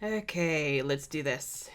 Okay, let's do this.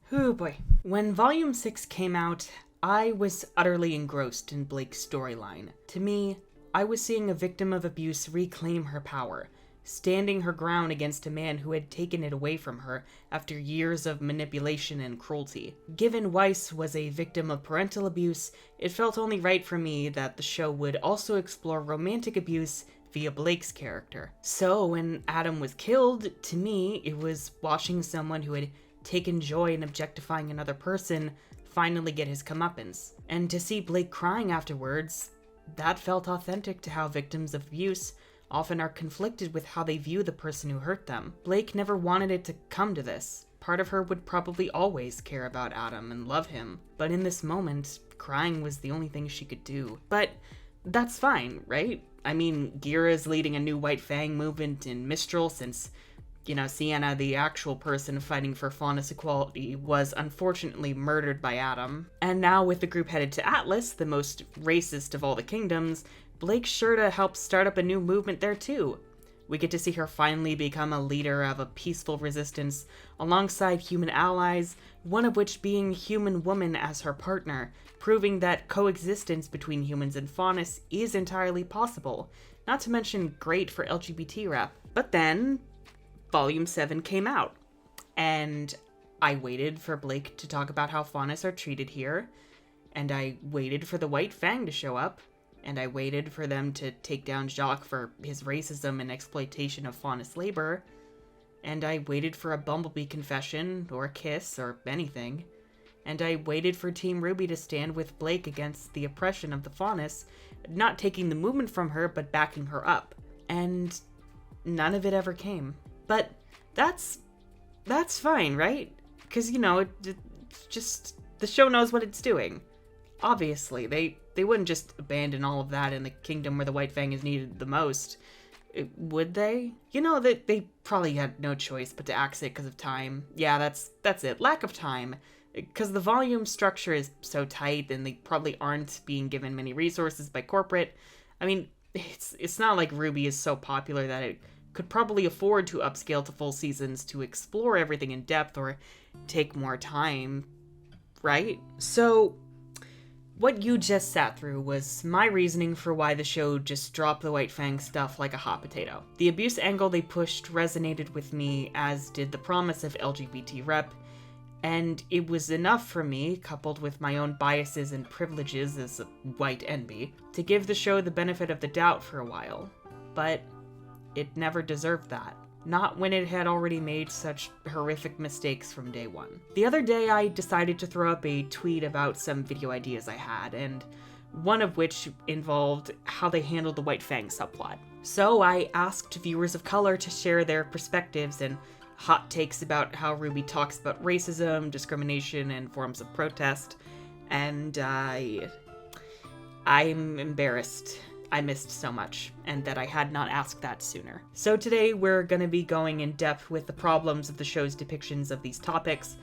Oh boy. When Volume 6 came out, I was utterly engrossed in Blake's storyline. To me, I was seeing a victim of abuse reclaim her power, standing her ground against a man who had taken it away from her after years of manipulation and cruelty. Given Weiss was a victim of parental abuse, it felt only right for me that the show would also explore romantic abuse via Blake's character. So when Adam was killed, to me, it was watching someone who had taken joy in objectifying another person finally get his comeuppance. And to see Blake crying afterwards, that felt authentic to how victims of abuse often are conflicted with how they view the person who hurt them. Blake never wanted it to come to this. Part of her would probably always care about Adam and love him, but in this moment, crying was the only thing she could do. But that's fine, right? I mean, Ghira's leading a new White Fang movement in Mistral since, Sienna, the actual person fighting for faunus equality, was unfortunately murdered by Adam. And now with the group headed to Atlas, the most racist of all the kingdoms, Blake's sure to help start up a new movement there too. We get to see her finally become a leader of a peaceful resistance alongside human allies, one of which being Human Woman as her partner, proving that coexistence between humans and faunus is entirely possible, not to mention great for LGBT rep. But then, Volume 7 came out, and I waited for Blake to talk about how faunus are treated here, and I waited for the White Fang to show up, and I waited for them to take down Jacques for his racism and exploitation of faunus labor, and I waited for a Bumblebee confession, or a kiss, or anything, and I waited for Team RWBY to stand with Blake against the oppression of the faunus, not taking the movement from her, but backing her up. And none of it ever came. But that's fine, right? Because, it's just, the show knows what it's doing. Obviously, they wouldn't just abandon all of that in the kingdom where the White Fang is needed the most. Would they? That they probably had no choice but to axe it because of time. Yeah, that's it. Lack of time. Because the volume structure is so tight and they probably aren't being given many resources by corporate. I mean, it's not like RWBY is so popular that it could probably afford to upscale to full seasons to explore everything in depth or take more time, right? So what you just sat through was my reasoning for why the show just dropped the White Fang stuff like a hot potato. The abuse angle they pushed resonated with me, as did the promise of LGBT rep, and it was enough for me, coupled with my own biases and privileges as a white NB, to give the show the benefit of the doubt for a while. But it never deserved that. Not when it had already made such horrific mistakes from day one. The other day I decided to throw up a tweet about some video ideas I had, and one of which involved how they handled the White Fang subplot. So I asked viewers of color to share their perspectives and hot takes about how RWBY talks about racism, discrimination, and forms of protest, and I'm embarrassed I missed so much, and that I had not asked that sooner. So today we're going to be going in depth with the problems of the show's depictions of these topics.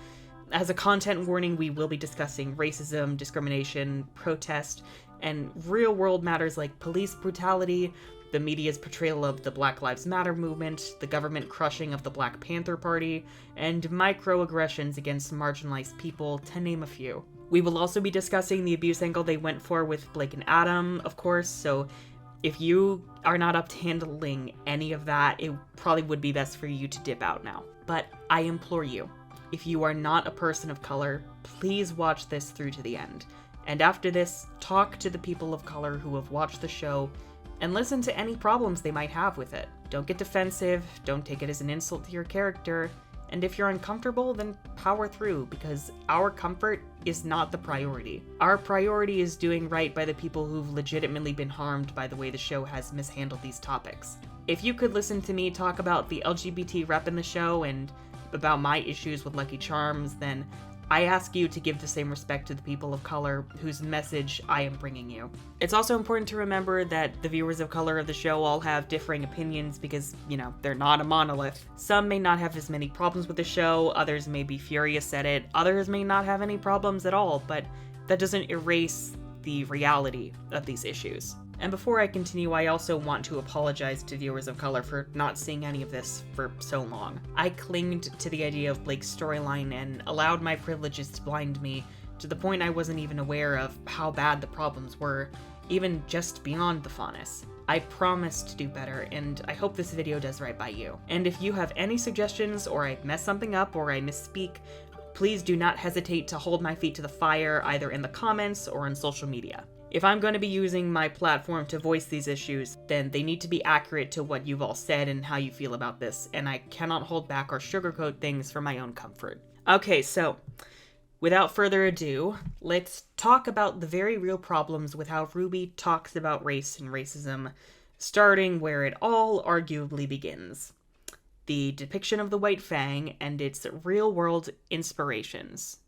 As a content warning, we will be discussing racism, discrimination, protest, and real-world matters like police brutality, the media's portrayal of the Black Lives Matter movement, the government crushing of the Black Panther Party, and microaggressions against marginalized people, to name a few. We will also be discussing the abuse angle they went for with Blake and Adam, of course, so if you are not up to handling any of that, it probably would be best for you to dip out now. But I implore you, if you are not a person of color, please watch this through to the end. And after this, talk to the people of color who have watched the show and listen to any problems they might have with it. Don't get defensive, don't take it as an insult to your character, and if you're uncomfortable, then power through, because our comfort is not the priority. Our priority is doing right by the people who've legitimately been harmed by the way the show has mishandled these topics. If you could listen to me talk about the LGBT rep in the show and about my issues with Lucky Charms, then I ask you to give the same respect to the people of color whose message I am bringing you. It's also important to remember that the viewers of color of the show all have differing opinions because, they're not a monolith. Some may not have as many problems with the show, others may be furious at it, others may not have any problems at all, but that doesn't erase the reality of these issues. And before I continue, I also want to apologize to viewers of color for not seeing any of this for so long. I clinged to the idea of Blake's storyline and allowed my privileges to blind me to the point I wasn't even aware of how bad the problems were, even just beyond the faunus. I promise to do better, and I hope this video does right by you. And if you have any suggestions, or I mess something up, or I misspeak, please do not hesitate to hold my feet to the fire either in the comments or on social media. If I'm going to be using my platform to voice these issues, then they need to be accurate to what you've all said and how you feel about this, and I cannot hold back or sugarcoat things for my own comfort. Okay, so without further ado, let's talk about the very real problems with how RWBY talks about race and racism, starting where it all arguably begins: the depiction of the White Fang and its real-world inspirations.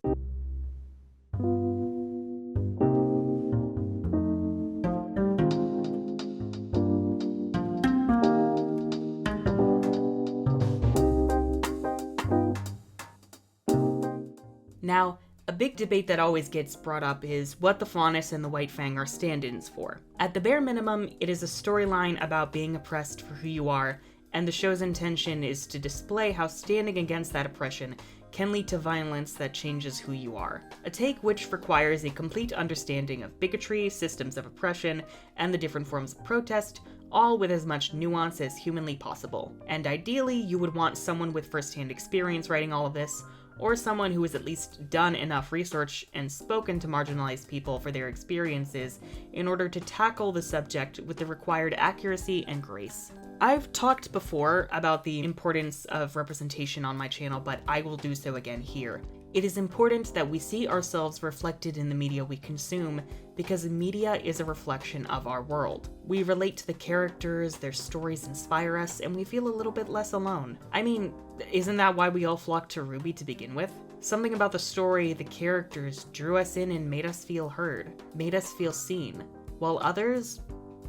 Now, a big debate that always gets brought up is what the faunus and the White Fang are stand-ins for. At the bare minimum, it is a storyline about being oppressed for who you are, and the show's intention is to display how standing against that oppression can lead to violence that changes who you are. A take which requires a complete understanding of bigotry, systems of oppression, and the different forms of protest, all with as much nuance as humanly possible. And ideally, you would want someone with first-hand experience writing all of this, or someone who has at least done enough research and spoken to marginalized people for their experiences in order to tackle the subject with the required accuracy and grace. I've talked before about the importance of representation on my channel, but I will do so again here. It is important that we see ourselves reflected in the media we consume, because media is a reflection of our world. We relate to the characters, their stories inspire us, and we feel a little bit less alone. I mean, isn't that why we all flocked to RWBY to begin with? Something about the story, the characters, drew us in and made us feel heard, made us feel seen, while others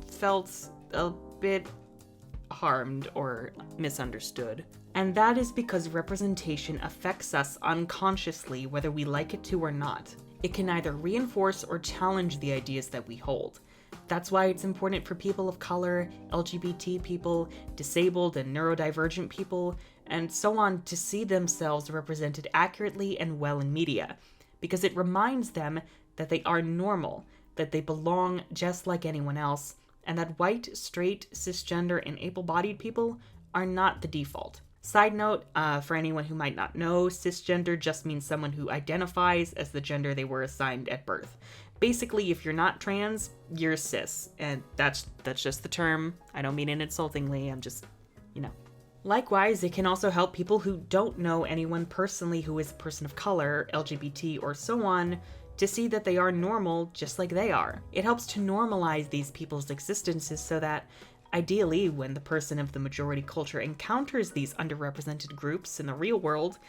felt a bit harmed or misunderstood. And that is because representation affects us unconsciously whether we like it to or not. It can either reinforce or challenge the ideas that we hold. That's why it's important for people of color, LGBT people, disabled and neurodivergent people, and so on to see themselves represented accurately and well in media, because it reminds them that they are normal, that they belong just like anyone else, and that white, straight, cisgender, and able-bodied people are not the default. Side note, for anyone who might not know, cisgender just means someone who identifies as the gender they were assigned at birth. Basically, if you're not trans, you're cis, and that's just the term. I don't mean it insultingly, I'm just, you know. Likewise, it can also help people who don't know anyone personally who is a person of color, LGBT, or so on, to see that they are normal just like they are. It helps to normalize these people's existences so that, ideally, when the person of the majority culture encounters these underrepresented groups in the real world,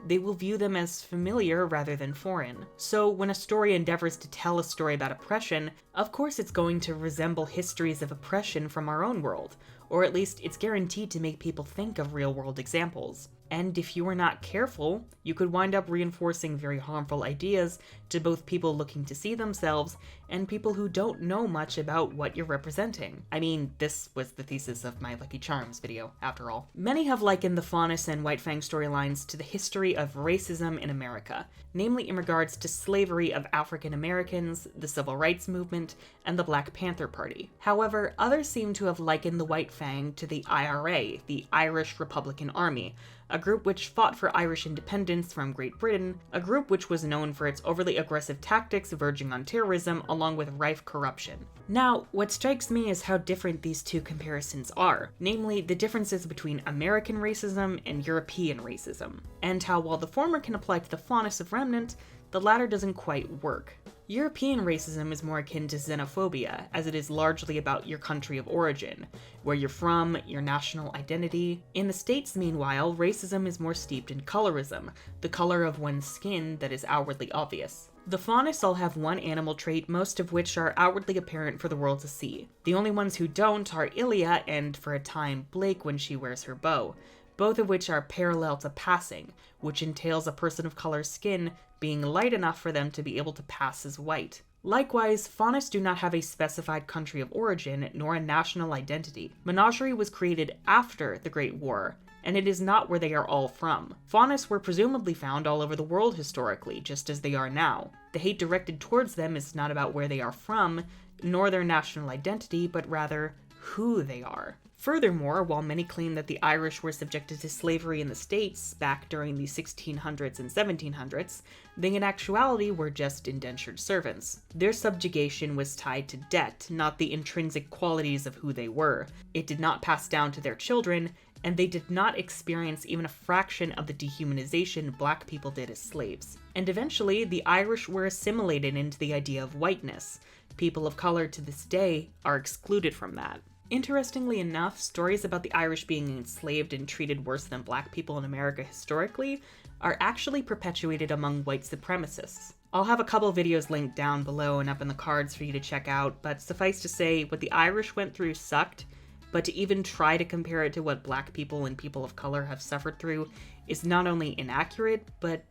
they will view them as familiar rather than foreign. So when a story endeavors to tell a story about oppression, of course it's going to resemble histories of oppression from our own world, or at least it's guaranteed to make people think of real-world examples. And if you are not careful, you could wind up reinforcing very harmful ideas to both people looking to see themselves and people who don't know much about what you're representing. I mean, this was the thesis of my Lucky Charms video, after all. Many have likened the faunus and White Fang storylines to the history of racism in America, namely in regards to slavery of African Americans, the Civil Rights Movement, and the Black Panther Party. However, others seem to have likened the White Fang to the IRA, the Irish Republican Army, a group which fought for Irish independence from Great Britain, a group which was known for its overly aggressive tactics verging on terrorism along with rife corruption. Now, what strikes me is how different these two comparisons are, namely the differences between American racism and European racism, and how while the former can apply to the faunus of Remnant, the latter doesn't quite work. European racism is more akin to xenophobia, as it is largely about your country of origin, where you're from, your national identity. In the States, meanwhile, racism is more steeped in colorism, the color of one's skin that is outwardly obvious. The faunus all have one animal trait, most of which are outwardly apparent for the world to see. The only ones who don't are Ilya and, for a time, Blake when she wears her bow, both of which are parallel to passing, which entails a person of color skin being light enough for them to be able to pass as white. Likewise, Faunus do not have a specified country of origin nor a national identity. Menagerie was created after the Great War, and it is not where they are all from. Faunus were presumably found all over the world historically, just as they are now. The hate directed towards them is not about where they are from, nor their national identity, but rather who they are. Furthermore, while many claim that the Irish were subjected to slavery in the States back during the 1600s and 1700s, they in actuality were just indentured servants. Their subjugation was tied to debt, not the intrinsic qualities of who they were. It did not pass down to their children, and they did not experience even a fraction of the dehumanization Black people did as slaves. And eventually, the Irish were assimilated into the idea of whiteness. People of color to this day are excluded from that. Interestingly enough, stories about the Irish being enslaved and treated worse than Black people in America historically are actually perpetuated among white supremacists. I'll have a couple videos linked down below and up in the cards for you to check out, but suffice to say, what the Irish went through sucked, but to even try to compare it to what Black people and people of color have suffered through is not only inaccurate, but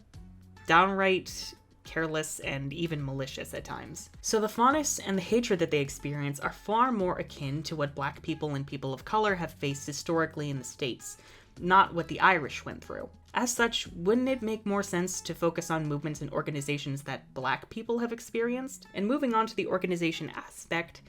downright careless and even malicious at times. So the Faunus and the hatred that they experience are far more akin to what Black people and people of color have faced historically in the States, not what the Irish went through. As such, wouldn't it make more sense to focus on movements and organizations that Black people have experienced? And moving on to the organization aspect,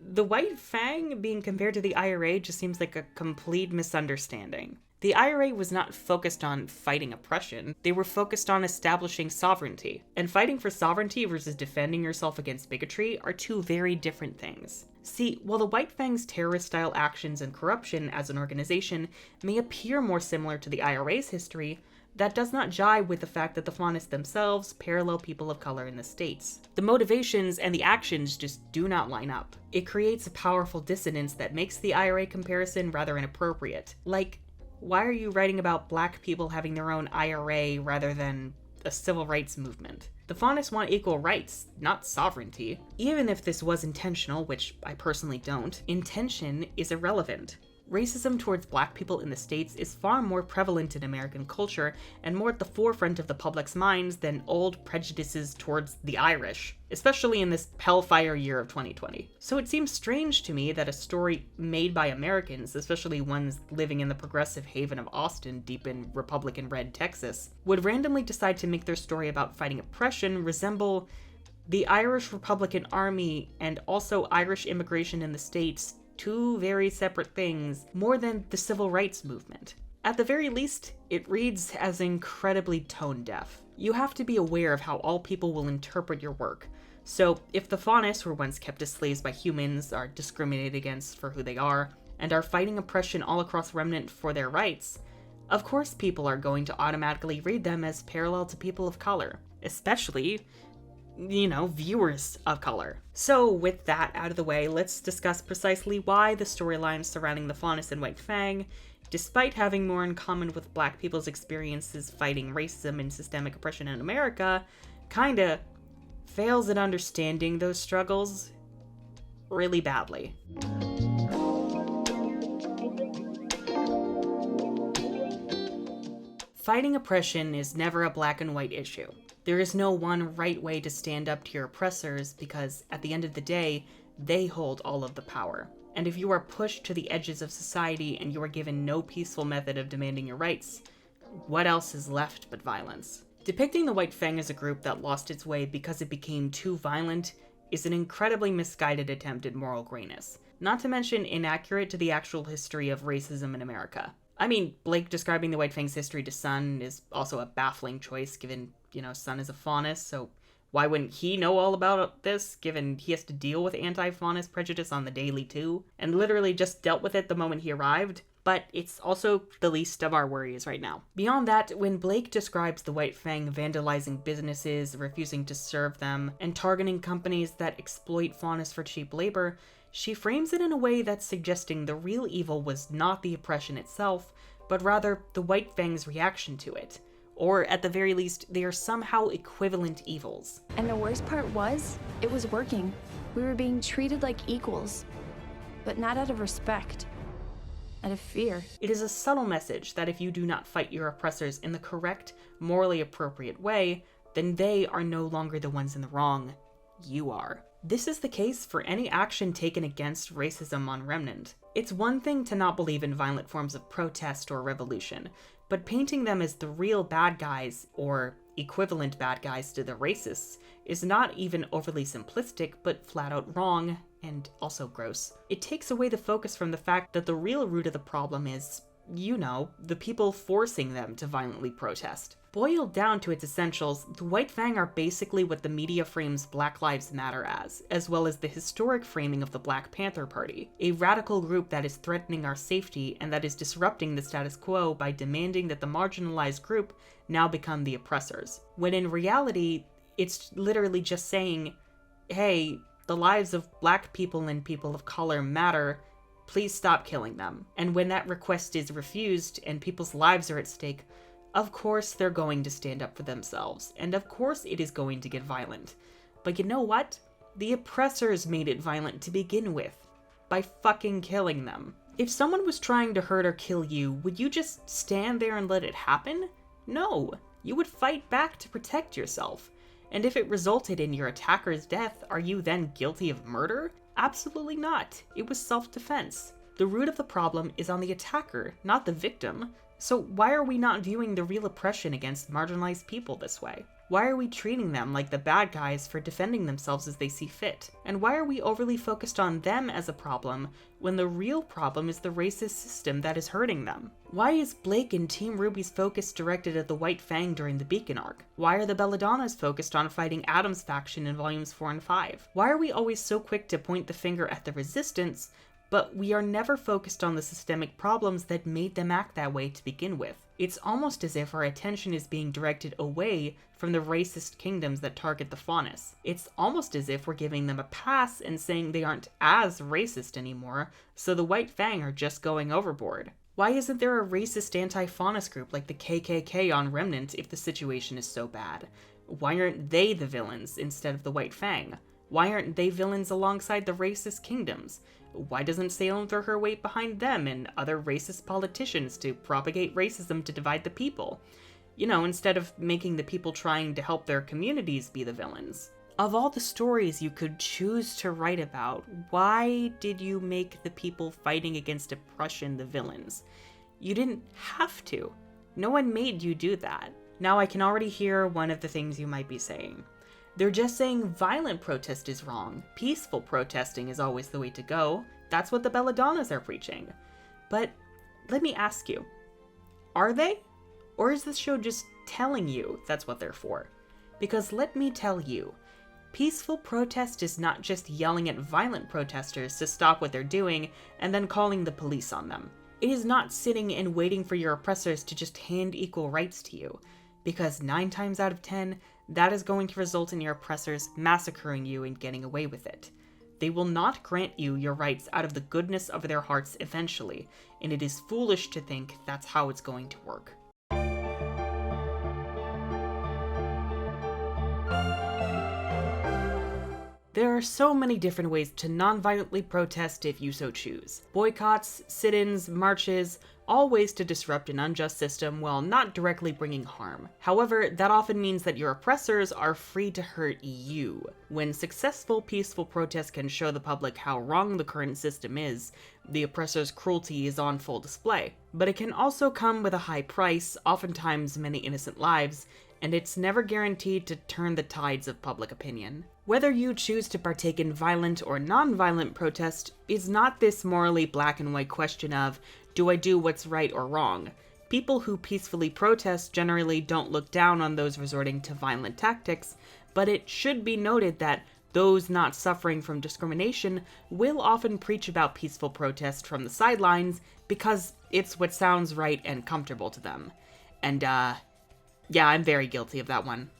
the White Fang being compared to the IRA just seems like a complete misunderstanding. The IRA was not focused on fighting oppression, they were focused on establishing sovereignty. And fighting for sovereignty versus defending yourself against bigotry are two very different things. See, while the White Fang's terrorist-style actions and corruption as an organization may appear more similar to the IRA's history, that does not jive with the fact that the Faunus themselves parallel people of color in the States. The motivations and the actions just do not line up. It creates a powerful dissonance that makes the IRA comparison rather inappropriate. Like, why are you writing about Black people having their own IRA rather than a civil rights movement? The Faunus want equal rights, not sovereignty. Even if this was intentional, which I personally don't, intention is irrelevant. Racism towards Black people in the States is far more prevalent in American culture and more at the forefront of the public's minds than old prejudices towards the Irish, especially in this hellfire year of 2020. So it seems strange to me that a story made by Americans, especially ones living in the progressive haven of Austin deep in Republican red Texas, would randomly decide to make their story about fighting oppression resemble the Irish Republican Army and also Irish immigration in the States, two very separate things, more than the civil rights movement. At the very least, it reads as incredibly tone-deaf. You have to be aware of how all people will interpret your work. So, if the Faunus were once kept as slaves by humans, are discriminated against for who they are, and are fighting oppression all across Remnant for their rights, of course people are going to automatically read them as parallel to people of color, especially viewers of color. So with that out of the way, let's discuss precisely why the storylines surrounding the Faunus and White Fang, despite having more in common with Black people's experiences fighting racism and systemic oppression in America, kinda fails at understanding those struggles really badly. Fighting oppression is never a black and white issue. There is no one right way to stand up to your oppressors because, at the end of the day, they hold all of the power. And if you are pushed to the edges of society and you are given no peaceful method of demanding your rights, what else is left but violence? Depicting the White Fang as a group that lost its way because it became too violent is an incredibly misguided attempt at moral grayness, not to mention inaccurate to the actual history of racism in America. I mean, Blake describing the White Fang's history to Sun is also a baffling choice, given, Sun is a Faunus, so why wouldn't he know all about this, given he has to deal with anti-Faunus prejudice on the daily too, and literally just dealt with it the moment he arrived? But it's also the least of our worries right now. Beyond that, when Blake describes the White Fang vandalizing businesses, refusing to serve them, and targeting companies that exploit Faunus for cheap labor, she frames it in a way that's suggesting the real evil was not the oppression itself, but rather the White Fang's reaction to it. Or, at the very least, they are somehow equivalent evils. And the worst part was, it was working. We were being treated like equals, but not out of respect, out of fear. It is a subtle message that if you do not fight your oppressors in the correct, morally appropriate way, then they are no longer the ones in the wrong. you are. This is the case for any action taken against racism on Remnant. It's one thing to not believe in violent forms of protest or revolution, but painting them as the real bad guys, or equivalent bad guys to the racists, is not even overly simplistic, but flat out wrong, and also gross. It takes away the focus from the fact that the real root of the problem is, you know, the people forcing them to violently protest. Boiled down to its essentials, the White Fang are basically what the media frames Black Lives Matter as well as the historic framing of the Black Panther Party, a radical group that is threatening our safety and that is disrupting the status quo by demanding that the marginalized group now become the oppressors. When in reality, it's literally just saying, hey, the lives of Black people and people of color matter, please stop killing them. And when that request is refused and people's lives are at stake, of course they're going to stand up for themselves, and of course it is going to get violent. But you know what? The oppressors made it violent to begin with, by fucking killing them. If someone was trying to hurt or kill you, would you just stand there and let it happen? No, you would fight back to protect yourself. And if it resulted in your attacker's death, are you then guilty of murder? Absolutely not. It was self-defense. The root of the problem is on the attacker, not the victim. So why are we not viewing the real oppression against marginalized people this way? Why are we treating them like the bad guys for defending themselves as they see fit? And why are we overly focused on them as a problem when the real problem is the racist system that is hurting them? Why is Blake and Team RWBY's focus directed at the White Fang during the Beacon arc? Why are the Belladonnas focused on fighting Adam's faction in volumes 4 and 5? Why are we always so quick to point the finger at the resistance, but we are never focused on the systemic problems that made them act that way to begin with? It's almost as if our attention is being directed away from the racist kingdoms that target the faunus. It's almost as if we're giving them a pass and saying they aren't as racist anymore, so the White Fang are just going overboard. Why isn't there a racist anti-faunus group like the KKK on Remnant if the situation is so bad? Why aren't they the villains instead of the White Fang? Why aren't they villains alongside the racist kingdoms? Why doesn't Salem throw her weight behind them and other racist politicians to propagate racism to divide the people? You know, instead of making the people trying to help their communities be the villains. Of all the stories you could choose to write about, why did you make the people fighting against oppression the villains? You didn't have to. No one made you do that. Now I can already hear one of the things you might be saying. They're just saying violent protest is wrong. Peaceful protesting is always the way to go. That's what the Belladonnas are preaching. But let me ask you, are they? Or is this show just telling you that's what they're for? Because let me tell you, peaceful protest is not just yelling at violent protesters to stop what they're doing and then calling the police on them. It is not sitting and waiting for your oppressors to just hand equal rights to you. Because 9 times out of 10, that is going to result in your oppressors massacring you and getting away with it. They will not grant you your rights out of the goodness of their hearts eventually, and it is foolish to think that's how it's going to work. There are so many different ways to non-violently protest if you so choose. Boycotts, sit-ins, marches, all ways to disrupt an unjust system while not directly bringing harm. However, that often means that your oppressors are free to hurt you. When successful peaceful protest can show the public how wrong the current system is, the oppressor's cruelty is on full display. But it can also come with a high price, oftentimes many innocent lives, and it's never guaranteed to turn the tides of public opinion. Whether you choose to partake in violent or non-violent protest is not this morally black and white question of, do I do what's right or wrong? People who peacefully protest generally don't look down on those resorting to violent tactics, but it should be noted that those not suffering from discrimination will often preach about peaceful protest from the sidelines because it's what sounds right and comfortable to them. And, yeah, I'm very guilty of that one.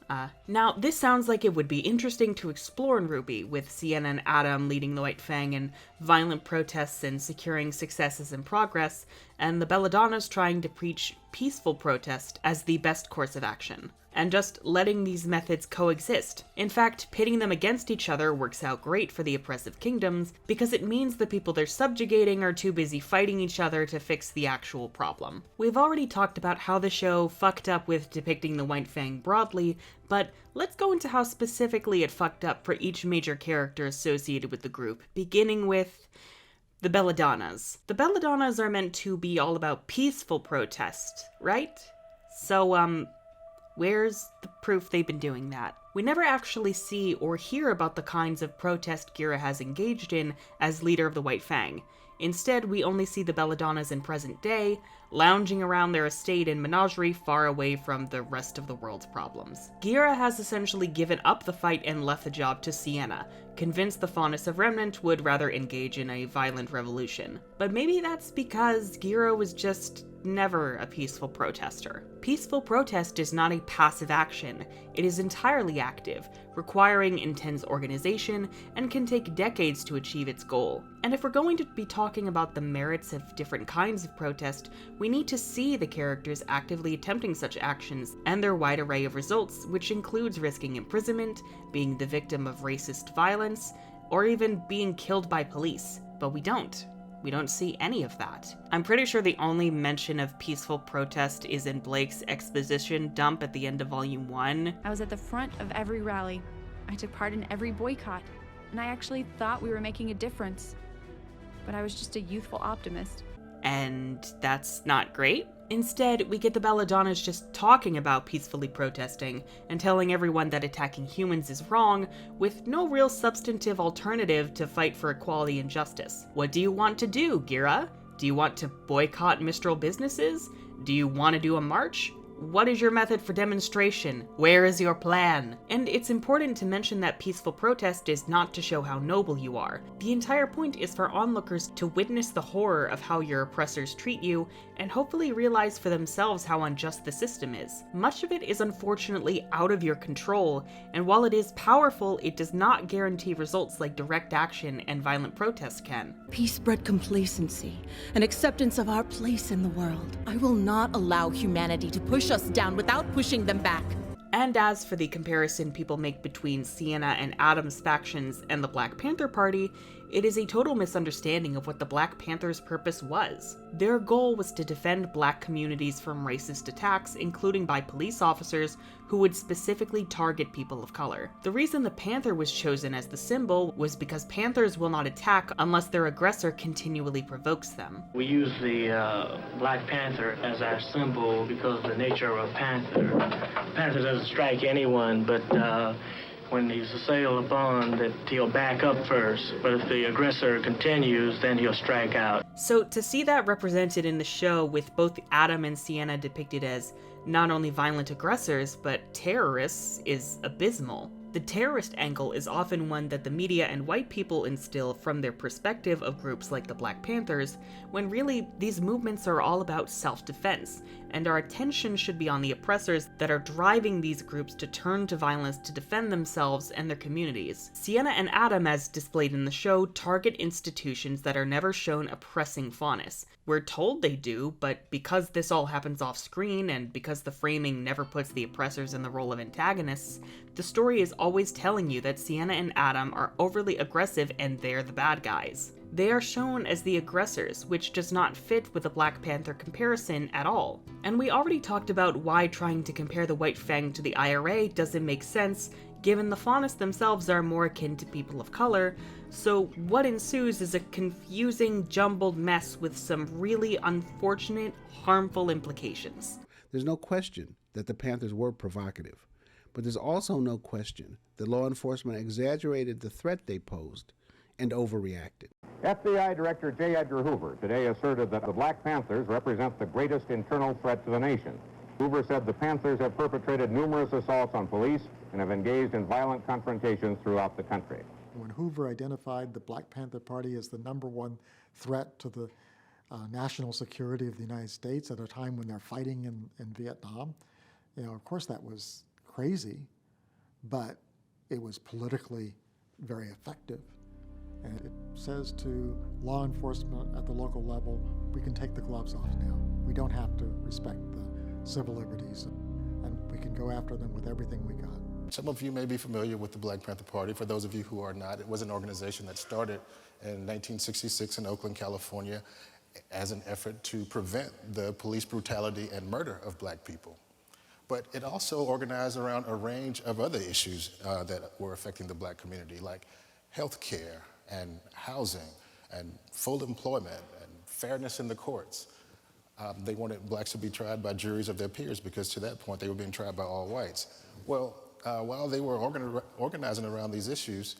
Now, this sounds like it would be interesting to explore in RWBY, with Sienna and Adam leading the White Fang in violent protests and securing successes in progress, and the Belladonnas trying to preach peaceful protest as the best course of action, and just letting these methods coexist. In fact, pitting them against each other works out great for the oppressive kingdoms, because it means the people they're subjugating are too busy fighting each other to fix the actual problem. We've already talked about how the show fucked up with depicting the White Fang broadly, But let's go into how specifically it fucked up for each major character associated with the group, beginning with the Belladonnas. The Belladonnas are meant to be all about peaceful protest, right? So, where's the proof they've been doing that? We never actually see or hear about the kinds of protest Gira has engaged in as leader of the White Fang. Instead, we only see the Belladonnas in present day, lounging around their estate and menagerie far away from the rest of the world's problems. Gira has essentially given up the fight and left the job to Sienna, convinced the Faunus of Remnant would rather engage in a violent revolution. But maybe that's because Gira was just never a peaceful protester. Peaceful protest is not a passive action, it is entirely active, requiring intense organization, and can take decades to achieve its goal. And if we're going to be talking about the merits of different kinds of protest, we need to see the characters actively attempting such actions, and their wide array of results, which includes risking imprisonment, being the victim of racist violence, or even being killed by police. But we don't. We don't see any of that. I'm pretty sure the only mention of peaceful protest is in Blake's exposition dump at the end of Volume 1. I was at the front of every rally. I took part in every boycott, and I actually thought we were making a difference. But I was just a youthful optimist. And that's not great. Instead, we get the Belladonnas just talking about peacefully protesting and telling everyone that attacking humans is wrong, with no real substantive alternative to fight for equality and justice. What do you want to do, Gira? Do you want to boycott Mistral businesses? Do you want to do a march? What is your method for demonstration? Where is your plan? And it's important to mention that peaceful protest is not to show how noble you are. The entire point is for onlookers to witness the horror of how your oppressors treat you, and hopefully realize for themselves how unjust the system is. Much of it is unfortunately out of your control, and while it is powerful, it does not guarantee results like direct action and violent protest can. Peace bred complacency, an acceptance of our place in the world. I will not allow humanity to push us down without pushing them back. And as for the comparison people make between Sienna and Adam's factions and the Black Panther Party, it is a total misunderstanding of what the Black Panthers' purpose was. Their goal was to defend Black communities from racist attacks, including by police officers who would specifically target people of color. The reason the panther was chosen as the symbol was because panthers will not attack unless their aggressor continually provokes them. We use the Black Panther as our symbol because of the nature of a panther. The panther doesn't strike anyone, but when he's assailed upon, that he'll back up first. But if the aggressor continues, then he'll strike out. So to see that represented in the show with both Adam and Sienna depicted as not only violent aggressors, but terrorists is abysmal. The terrorist angle is often one that the media and white people instill from their perspective of groups like the Black Panthers, when really these movements are all about self-defense, and our attention should be on the oppressors that are driving these groups to turn to violence to defend themselves and their communities. Sienna and Adam, as displayed in the show, target institutions that are never shown oppressing Faunus. We're told they do, but because this all happens off-screen, and because the framing never puts the oppressors in the role of antagonists, the story is always telling you that Sienna and Adam are overly aggressive and they're the bad guys. They are shown as the aggressors, which does not fit with the Black Panther comparison at all. And we already talked about why trying to compare the White Fang to the IRA doesn't make sense, given the Faunus themselves are more akin to people of color, so what ensues is a confusing, jumbled mess with some really unfortunate, harmful implications. There's no question that the Panthers were provocative, but there's also no question that law enforcement exaggerated the threat they posed and overreacted. FBI Director J. Edgar Hoover today asserted that the Black Panthers represent the greatest internal threat to the nation. Hoover said the Panthers have perpetrated numerous assaults on police and have engaged in violent confrontations throughout the country. When Hoover identified the Black Panther Party as the #1 threat to the national security of the United States at a time when they're fighting in Vietnam, of course that was crazy, but it was politically very effective. And it says to law enforcement at the local level, we can take the gloves off now. We don't have to respect the civil liberties, and we can go after them with everything we got. Some of you may be familiar with the Black Panther Party. For those of you who are not, it was an organization that started in 1966 in Oakland, California, as an effort to prevent the police brutality and murder of Black people. But it also organized around a range of other issues that were affecting the black community, like health care and housing and full employment and fairness in the courts. They wanted blacks to be tried by juries of their peers because to that point they were being tried by all whites. Well, while they were organizing around these issues,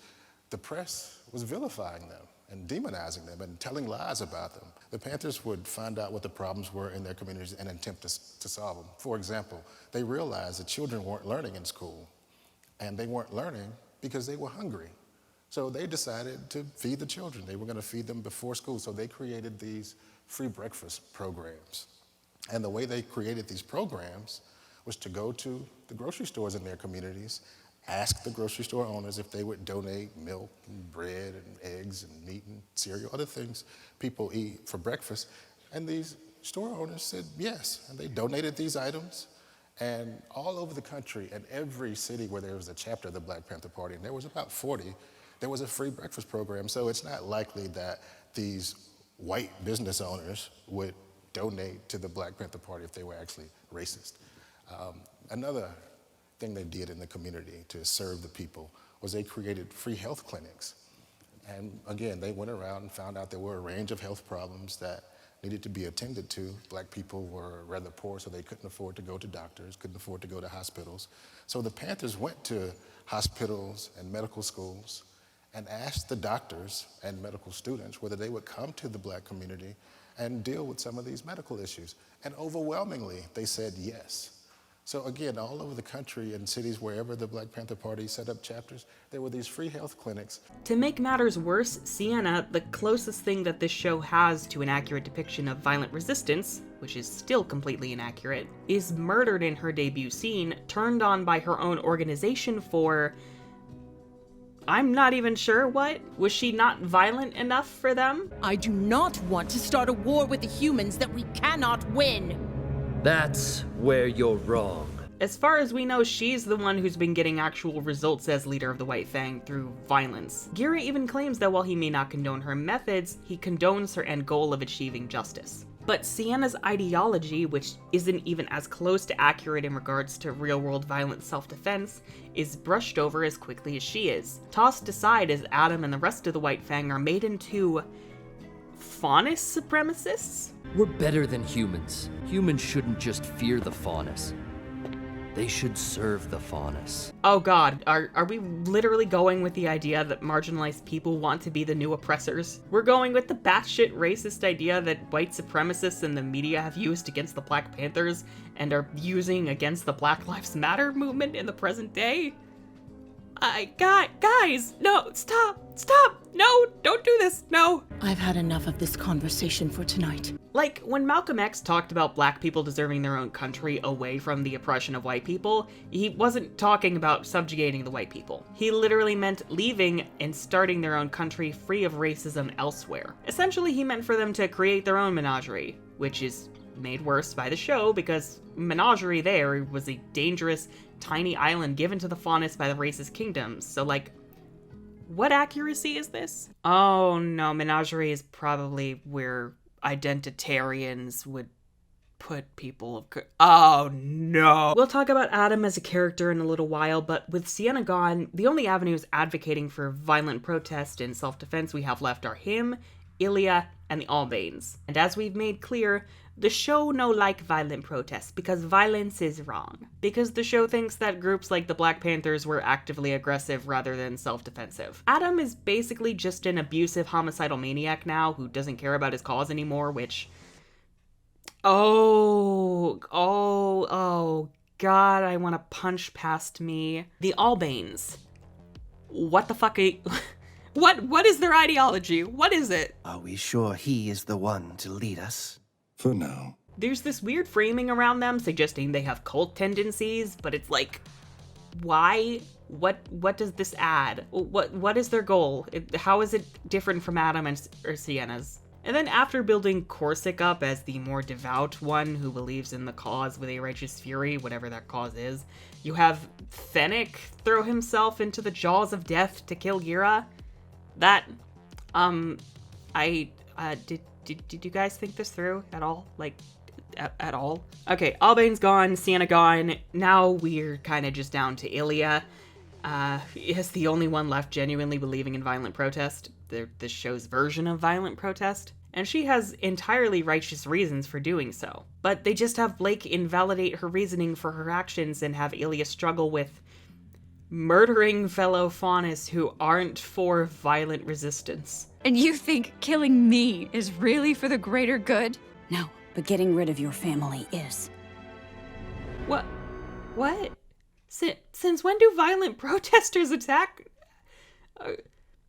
the press was vilifying them and demonizing them and telling lies about them. The Panthers would find out what the problems were in their communities and attempt to solve them. For example, they realized that children weren't learning in school, and they weren't learning because they were hungry. So they decided to feed the children. They were going to feed them before school, so they created these free breakfast programs. And the way they created these programs was to go to the grocery stores in their communities, ask the grocery store owners if they would donate milk and bread and eggs and meat and cereal, other things people eat for breakfast. And these store owners said yes, and they donated these items. And all over the country, in every city where there was a chapter of the Black Panther Party, and there was about 40, there was a free breakfast program. So it's not likely that these white business owners would donate to the Black Panther Party if they were actually racist. Another thing they did in the community to serve the people was they created free health clinics. And again, they went around and found out there were a range of health problems that needed to be attended to. Black people were rather poor, so they couldn't afford to go to doctors, couldn't afford to go to hospitals. So the Panthers went to hospitals and medical schools and asked the doctors and medical students whether they would come to the black community and deal with some of these medical issues. And overwhelmingly, they said yes. So again, all over the country in cities wherever the Black Panther Party set up chapters, there were these free health clinics. To make matters worse, Sienna, the closest thing that this show has to an accurate depiction of violent resistance, which is still completely inaccurate, is murdered in her debut scene, turned on by her own organization for... I'm not even sure what. Was she not violent enough for them? I do not want to start a war with the humans that we cannot win. That's where you're wrong. As far as we know, she's the one who's been getting actual results as leader of the White Fang through violence. Gira even claims that while he may not condone her methods, he condones her end goal of achieving justice. But Sienna's ideology, which isn't even as close to accurate in regards to real-world violent self-defense, is brushed over as quickly as she is. Tossed aside as Adam and the rest of the White Fang are made into... faunus supremacists? We're better than humans. Humans shouldn't just fear the faunus. They should serve the faunus. Oh god, are we literally going with the idea that marginalized people want to be the new oppressors? We're going with the batshit racist idea that white supremacists and the media have used against the Black Panthers and are using against the Black Lives Matter movement in the present day? Guys, no, stop, no, don't do this, no. I've had enough of this conversation for tonight. Like, when Malcolm X talked about black people deserving their own country away from the oppression of white people, he wasn't talking about subjugating the white people. He literally meant leaving and starting their own country free of racism elsewhere. Essentially, he meant for them to create their own menagerie, which is made worse by the show because menagerie there was a dangerous, tiny island given to the faunus by the racist kingdoms. So, like, what accuracy is this? Oh no, menagerie is probably where identitarians would put people of... Oh no! We'll talk about Adam as a character in a little while, but with Sienna gone, the only avenues advocating for violent protest and self-defense we have left are him, Ilya, and the Albanes. And as we've made clear, the show no like violent protests because violence is wrong. Because the show thinks that groups like the Black Panthers were actively aggressive rather than self-defensive. Adam is basically just an abusive homicidal maniac now who doesn't care about his cause anymore, which... Oh god, I want to punch past me. The Albanes. What the fuck are you... What is their ideology? What is it? Are we sure he is the one to lead us? For now. There's this weird framing around them suggesting they have cult tendencies, but it's like, why? What does this add? What is their goal? How is it different from Adam or Sienna's? And then after building Corsic up as the more devout one who believes in the cause with a righteous fury, whatever that cause is, you have Fennec throw himself into the jaws of death to kill Gira. That, did you guys think this through at all? Like, at all. Okay, Albane's gone, Sienna gone. Now we're kind of just down to Ilya. Is the only one left genuinely believing in violent protest. This show's version of violent protest. And she has entirely righteous reasons for doing so. But they just have Blake invalidate her reasoning for her actions and have Ilya struggle with murdering fellow Faunus who aren't for violent resistance. And you think killing me is really for the greater good? No, but getting rid of your family is. What? Since when do violent protesters attack?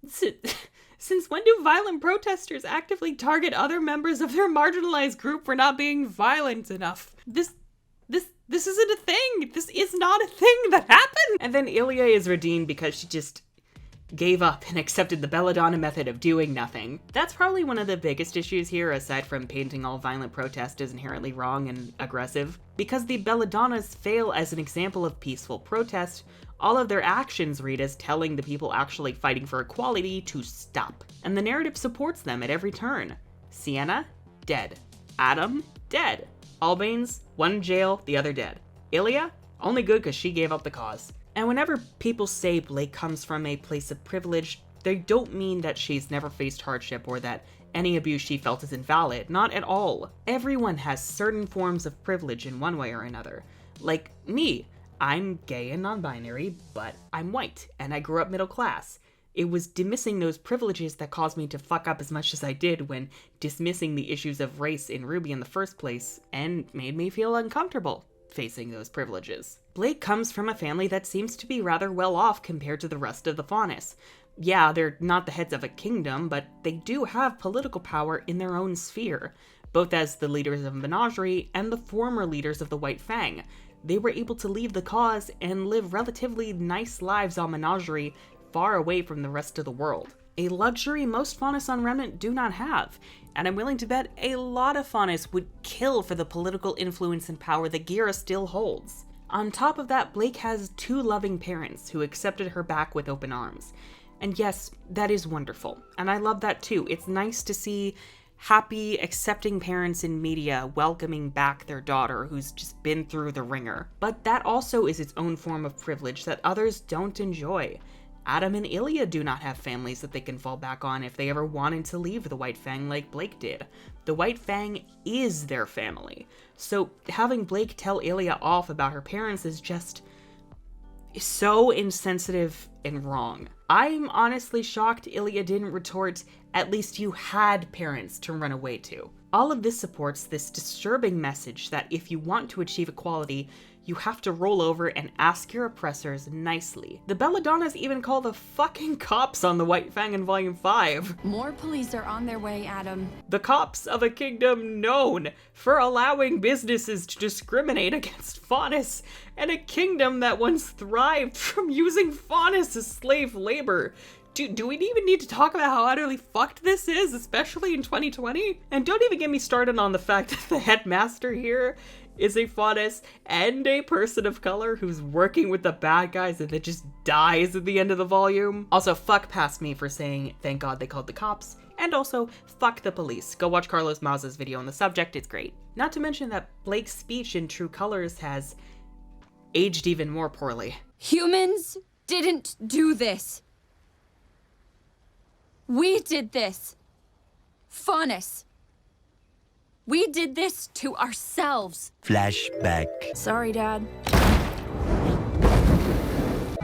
Since when do violent protesters actively target other members of their marginalized group for not being violent enough? This isn't a thing. This is not a thing that happened. And then Ilya is redeemed because she just gave up and accepted the Belladonna method of doing nothing. That's probably one of the biggest issues here, aside from painting all violent protest as inherently wrong and aggressive. Because the Belladonnas fail as an example of peaceful protest, all of their actions read as telling the people actually fighting for equality to stop. And the narrative supports them at every turn. Sienna, dead. Adam, dead. Albane's, one in jail, the other dead. Ilya, only good because she gave up the cause. And whenever people say Blake comes from a place of privilege, they don't mean that she's never faced hardship or that any abuse she felt is invalid. Not at all. Everyone has certain forms of privilege in one way or another. Like me. I'm gay and non-binary, but I'm white, and I grew up middle class. It was dismissing those privileges that caused me to fuck up as much as I did when dismissing the issues of race in RWBY in the first place, and made me feel uncomfortable facing those privileges. Blake comes from a family that seems to be rather well off compared to the rest of the Faunus. Yeah, they're not the heads of a kingdom, but they do have political power in their own sphere, both as the leaders of Menagerie and the former leaders of the White Fang. They were able to leave the cause and live relatively nice lives on Menagerie, far away from the rest of the world. A luxury most Faunus on Remnant do not have, and I'm willing to bet a lot of Faunus would kill for the political influence and power that Gira still holds. On top of that, Blake has two loving parents who accepted her back with open arms. And yes, that is wonderful, and I love that too. It's nice to see happy, accepting parents in media welcoming back their daughter who's just been through the ringer. But that also is its own form of privilege that others don't enjoy. Adam and Ilya do not have families that they can fall back on if they ever wanted to leave the White Fang like Blake did. The White Fang is their family. So having Blake tell Ilya off about her parents is just so insensitive and wrong. I'm honestly shocked Ilya didn't retort, "At least you had parents to run away to." All of this supports this disturbing message that if you want to achieve equality, you have to roll over and ask your oppressors nicely. The Belladonnas even call the fucking cops on the White Fang in Volume 5. More police are on their way, Adam. The cops of a kingdom known for allowing businesses to discriminate against Faunus, and a kingdom that once thrived from using Faunus as slave labor. Do we even need to talk about how utterly fucked this is, especially in 2020? And don't even get me started on the fact that the headmaster here is a Faunus and a person of color who's working with the bad guys and then just dies at the end of the volume. Also, fuck past me for saying thank God they called the cops. And also, fuck the police. Go watch Carlos Mazza's video on the subject, it's great. Not to mention that Blake's speech in True Colors has aged even more poorly. Humans didn't do this. We did this. Faunus. We did this to ourselves. Flashback. Sorry, Dad.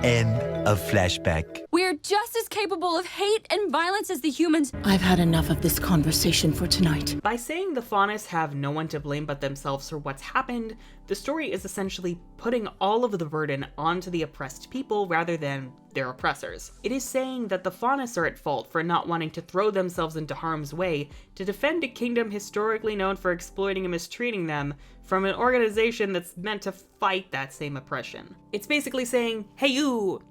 End of flashback. We're just as capable of hate and violence as the humans. I've had enough of this conversation for tonight. By saying the Faunus have no one to blame but themselves for what's happened, the story is essentially putting all of the burden onto the oppressed people rather than their oppressors. It is saying that the Faunus are at fault for not wanting to throw themselves into harm's way to defend a kingdom historically known for exploiting and mistreating them from an organization that's meant to fight that same oppression. It's basically saying, hey you,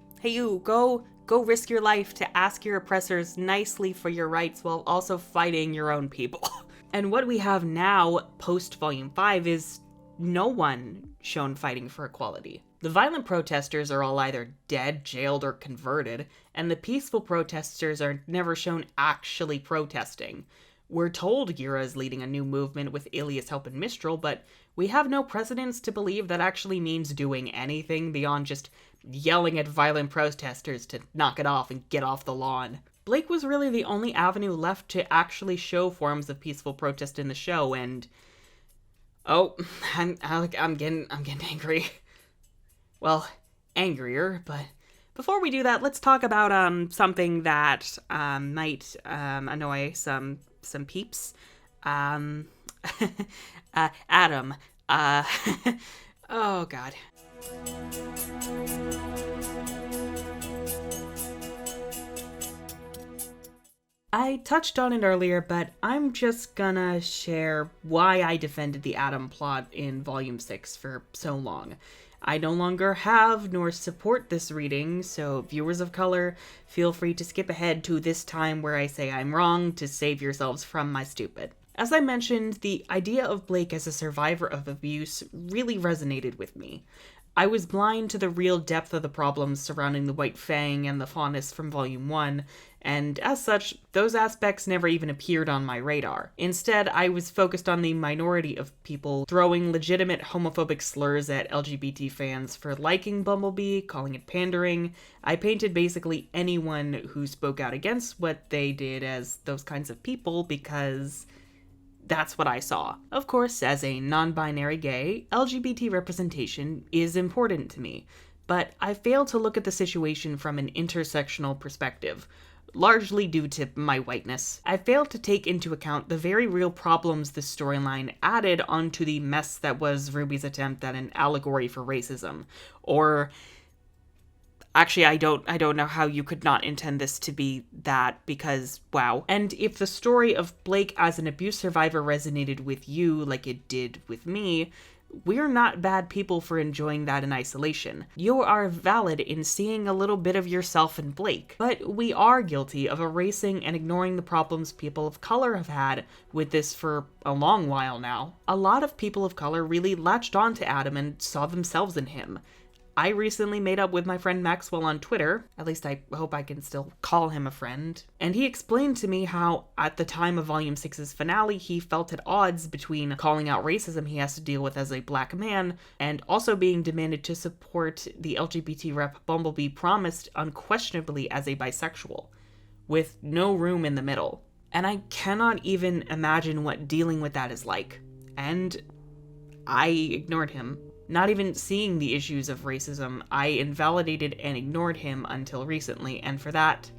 go risk your life to ask your oppressors nicely for your rights while also fighting your own people. And what we have now, post Volume 5, is no one shown fighting for equality. The violent protesters are all either dead, jailed, or converted, and the peaceful protesters are never shown actually protesting. We're told Gira is leading a new movement with Ilias help and Mistral, but we have no precedence to believe that actually means doing anything beyond just yelling at violent protesters to knock it off and get off the lawn. Blake was really the only avenue left to actually show forms of peaceful protest in the show, and oh, I'm getting angry. Well, angrier, but before we do that, let's talk about something that might annoy some peeps. Adam. Oh god. I touched on it earlier, but I'm just gonna share why I defended the Adam plot in Volume 6 for so long. I no longer have nor support this reading, so viewers of color, feel free to skip ahead to this time where I say I'm wrong to save yourselves from my stupid. As I mentioned, the idea of Blake as a survivor of abuse really resonated with me. I was blind to the real depth of the problems surrounding the White Fang and the Faunus from Volume 1, and as such, those aspects never even appeared on my radar. Instead, I was focused on the minority of people throwing legitimate homophobic slurs at LGBT fans for liking Bumblebee, calling it pandering. I painted basically anyone who spoke out against what they did as those kinds of people because that's what I saw. Of course, as a non-binary gay, LGBT representation is important to me, but I failed to look at the situation from an intersectional perspective, largely due to my whiteness. I failed to take into account the very real problems this storyline added onto the mess that was RWBY's attempt at an allegory for racism, or actually, I don't know how you could not intend this to be that, because, wow. And if the story of Blake as an abuse survivor resonated with you like it did with me, we're not bad people for enjoying that in isolation. You are valid in seeing a little bit of yourself in Blake, but we are guilty of erasing and ignoring the problems people of color have had with this for a long while now. A lot of people of color really latched on to Adam and saw themselves in him. I recently made up with my friend Maxwell on Twitter, at least I hope I can still call him a friend, and he explained to me how, at the time of Volume 6's finale, he felt at odds between calling out racism he has to deal with as a black man, and also being demanded to support the LGBT rep Bumblebee promised unquestionably as a bisexual, with no room in the middle. And I cannot even imagine what dealing with that is like. And I ignored him. Not even seeing the issues of racism, I invalidated and ignored him until recently, and for that,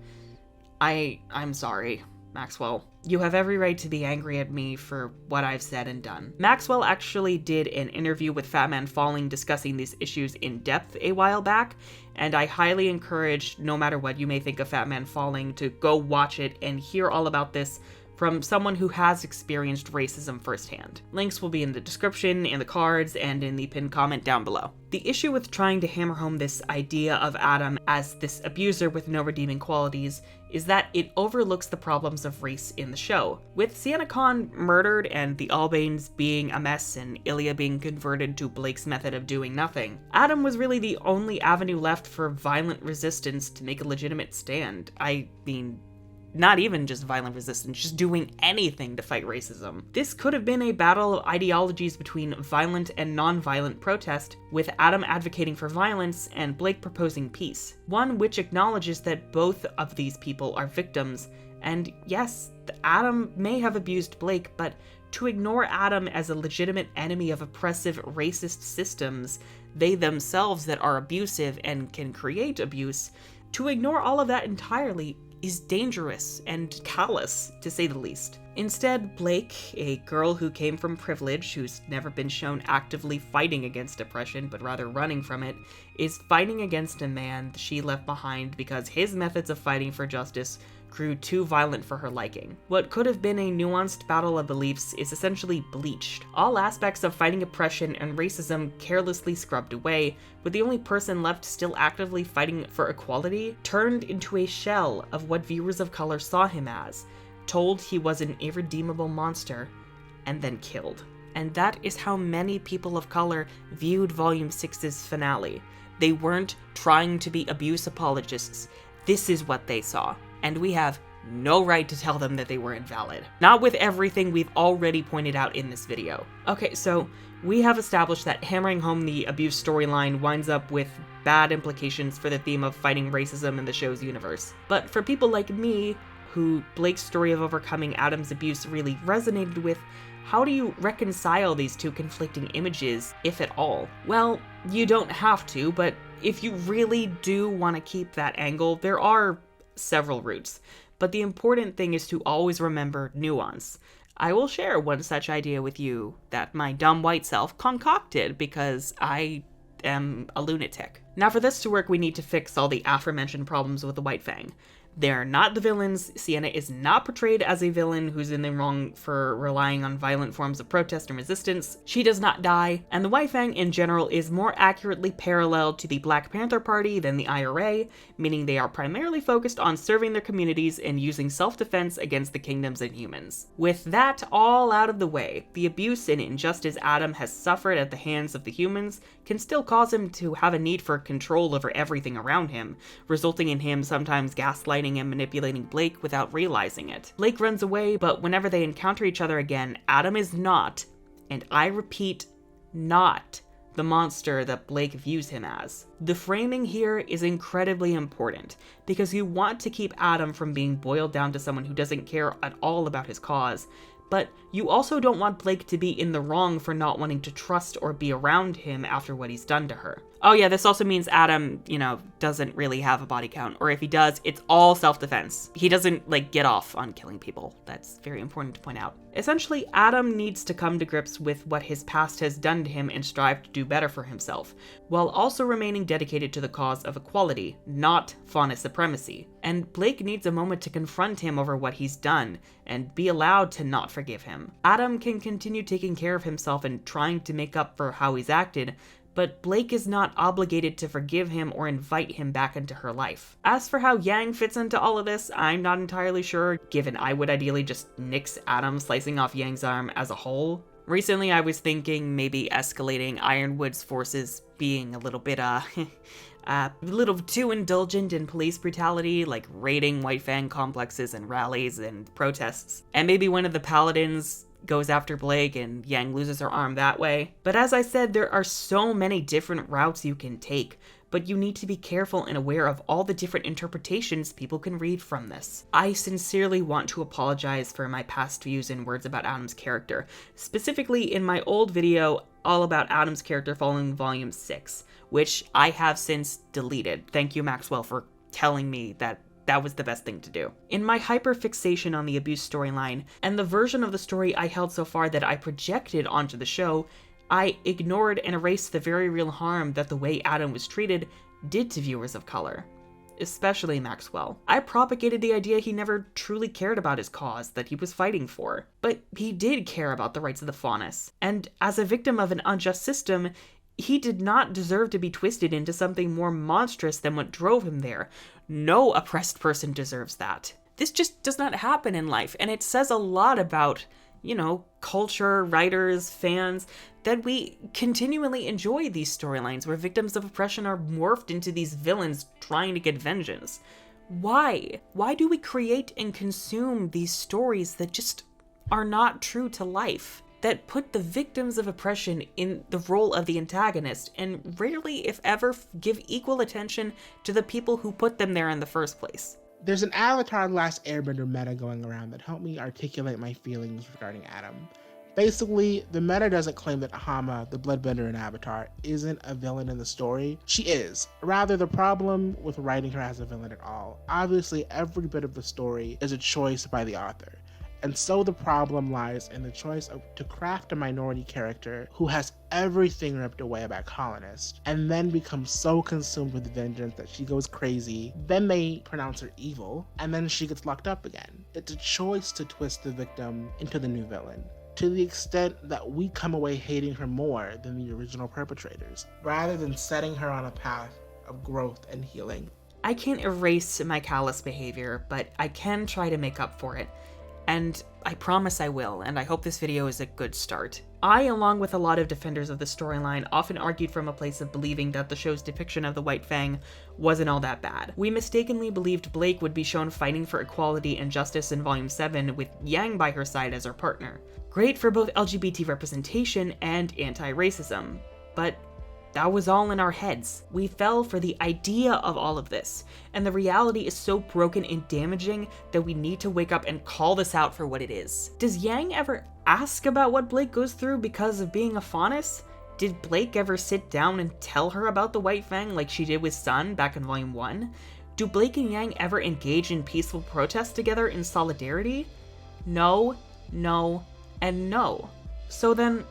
I'm sorry, Maxwell. You have every right to be angry at me for what I've said and done. Maxwell actually did an interview with Fat Man Falling discussing these issues in depth a while back, and I highly encourage, no matter what you may think of Fat Man Falling, to go watch it and hear all about this from someone who has experienced racism firsthand. Links will be in the description, in the cards, and in the pinned comment down below. The issue with trying to hammer home this idea of Adam as this abuser with no redeeming qualities is that it overlooks the problems of race in the show. With Sienna Khan murdered and the Albanes being a mess and Ilya being converted to Blake's method of doing nothing, Adam was really the only avenue left for violent resistance to make a legitimate stand. I mean, not even just violent resistance, just doing anything to fight racism. This could have been a battle of ideologies between violent and non-violent protest, with Adam advocating for violence and Blake proposing peace. One which acknowledges that both of these people are victims, and yes, Adam may have abused Blake, but to ignore Adam as a legitimate enemy of oppressive racist systems, they themselves that are abusive and can create abuse, to ignore all of that entirely is dangerous and callous, to say the least. Instead, Blake, a girl who came from privilege, who's never been shown actively fighting against oppression, but rather running from it, is fighting against a man she left behind because his methods of fighting for justice grew too violent for her liking. What could have been a nuanced battle of beliefs is essentially bleached. All aspects of fighting oppression and racism carelessly scrubbed away, with the only person left still actively fighting for equality turned into a shell of what viewers of color saw him as, told he was an irredeemable monster, and then killed. And that is how many people of color viewed Volume 6's finale. They weren't trying to be abuse apologists. This is what they saw. And we have no right to tell them that they were invalid. Not with everything we've already pointed out in this video. Okay, so we have established that hammering home the abuse storyline winds up with bad implications for the theme of fighting racism in the show's universe. But for people like me, who Blake's story of overcoming Adam's abuse really resonated with, how do you reconcile these two conflicting images, if at all? Well, you don't have to, but if you really do want to keep that angle, there are several routes. But the important thing is to always remember nuance. I will share one such idea with you that my dumb white self concocted because I am a lunatic. Now for this to work, we need to fix all the aforementioned problems with the White Fang. They're not the villains. Sienna is not portrayed as a villain who's in the wrong for relying on violent forms of protest and resistance. She does not die, and the White Fang in general is more accurately parallel to the Black Panther Party than the IRA, meaning they are primarily focused on serving their communities and using self-defense against the kingdoms and humans. With that all out of the way, the abuse and injustice Adam has suffered at the hands of the humans can still cause him to have a need for control over everything around him, resulting in him sometimes gaslighting and manipulating Blake without realizing it. Blake runs away, but whenever they encounter each other again, Adam is not, and I repeat, not the monster that Blake views him as. The framing here is incredibly important, because you want to keep Adam from being boiled down to someone who doesn't care at all about his cause, but you also don't want Blake to be in the wrong for not wanting to trust or be around him after what he's done to her. Oh yeah, this also means Adam, doesn't really have a body count, or if he does, it's all self-defense. He doesn't, get off on killing people. That's very important to point out. Essentially, Adam needs to come to grips with what his past has done to him and strive to do better for himself, while also remaining dedicated to the cause of equality, not fauna supremacy. And Blake needs a moment to confront him over what he's done, and be allowed to not forgive him. Adam can continue taking care of himself and trying to make up for how he's acted, but Blake is not obligated to forgive him or invite him back into her life. As for how Yang fits into all of this, I'm not entirely sure, given I would ideally just nix Adam slicing off Yang's arm as a whole. Recently I was thinking maybe escalating Ironwood's forces being a little bit, a little too indulgent in police brutality, like raiding White Fang complexes and rallies and protests. And maybe one of the paladins goes after Blake and Yang loses her arm that way. But as I said, there are so many different routes you can take, but you need to be careful and aware of all the different interpretations people can read from this. I sincerely want to apologize for my past views and words about Adam's character, specifically in my old video all about Adam's character following Volume 6, which I have since deleted. Thank you, Maxwell, for telling me that was the best thing to do. In my hyperfixation on the abuse storyline, and the version of the story I held so far that I projected onto the show, I ignored and erased the very real harm that the way Adam was treated did to viewers of color, especially Maxwell. I propagated the idea he never truly cared about his cause that he was fighting for, but he did care about the rights of the faunus, and as a victim of an unjust system, he did not deserve to be twisted into something more monstrous than what drove him there. No oppressed person deserves that. This just does not happen in life, and it says a lot about, culture, writers, fans, that we continually enjoy these storylines where victims of oppression are morphed into these villains trying to get vengeance. Why? Why do we create and consume these stories that just are not true to life? That put the victims of oppression in the role of the antagonist, and rarely, if ever, give equal attention to the people who put them there in the first place. There's an Avatar The Last Airbender meta going around that helped me articulate my feelings regarding Adam. Basically, the meta doesn't claim that Hama, the bloodbender in Avatar, isn't a villain in the story. She is. Rather, the problem with writing her as a villain at all. Obviously, every bit of the story is a choice by the author. And so the problem lies in the choice to craft a minority character who has everything ripped away by colonists, and then becomes so consumed with vengeance that she goes crazy, then they pronounce her evil, and then she gets locked up again. It's a choice to twist the victim into the new villain, to the extent that we come away hating her more than the original perpetrators, rather than setting her on a path of growth and healing. I can't erase my callous behavior, but I can try to make up for it. and I promise I will, and I hope this video is a good start. I, along with a lot of defenders of the storyline, often argued from a place of believing that the show's depiction of the White Fang wasn't all that bad. We mistakenly believed Blake would be shown fighting for equality and justice in Volume 7 with Yang by her side as her partner. Great for both LGBT representation and anti-racism, but that was all in our heads. We fell for the idea of all of this, and the reality is so broken and damaging that we need to wake up and call this out for what it is. Does Yang ever ask about what Blake goes through because of being a Faunus? Did Blake ever sit down and tell her about the White Fang like she did with Sun back in Volume 1? Do Blake and Yang ever engage in peaceful protest together in solidarity? No, no, and no. So then,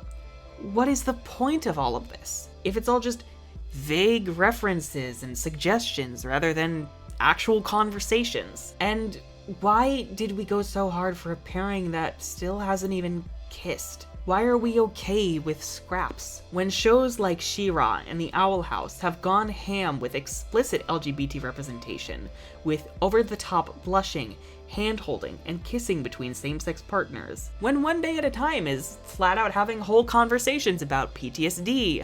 what is the point of all of this? If it's all just vague references and suggestions rather than actual conversations? And why did we go so hard for a pairing that still hasn't even kissed? Why are we okay with scraps? When shows like She-Ra and The Owl House have gone ham with explicit LGBT representation, with over-the-top blushing, hand-holding, and kissing between same-sex partners. When One Day at a Time is flat-out having whole conversations about PTSD,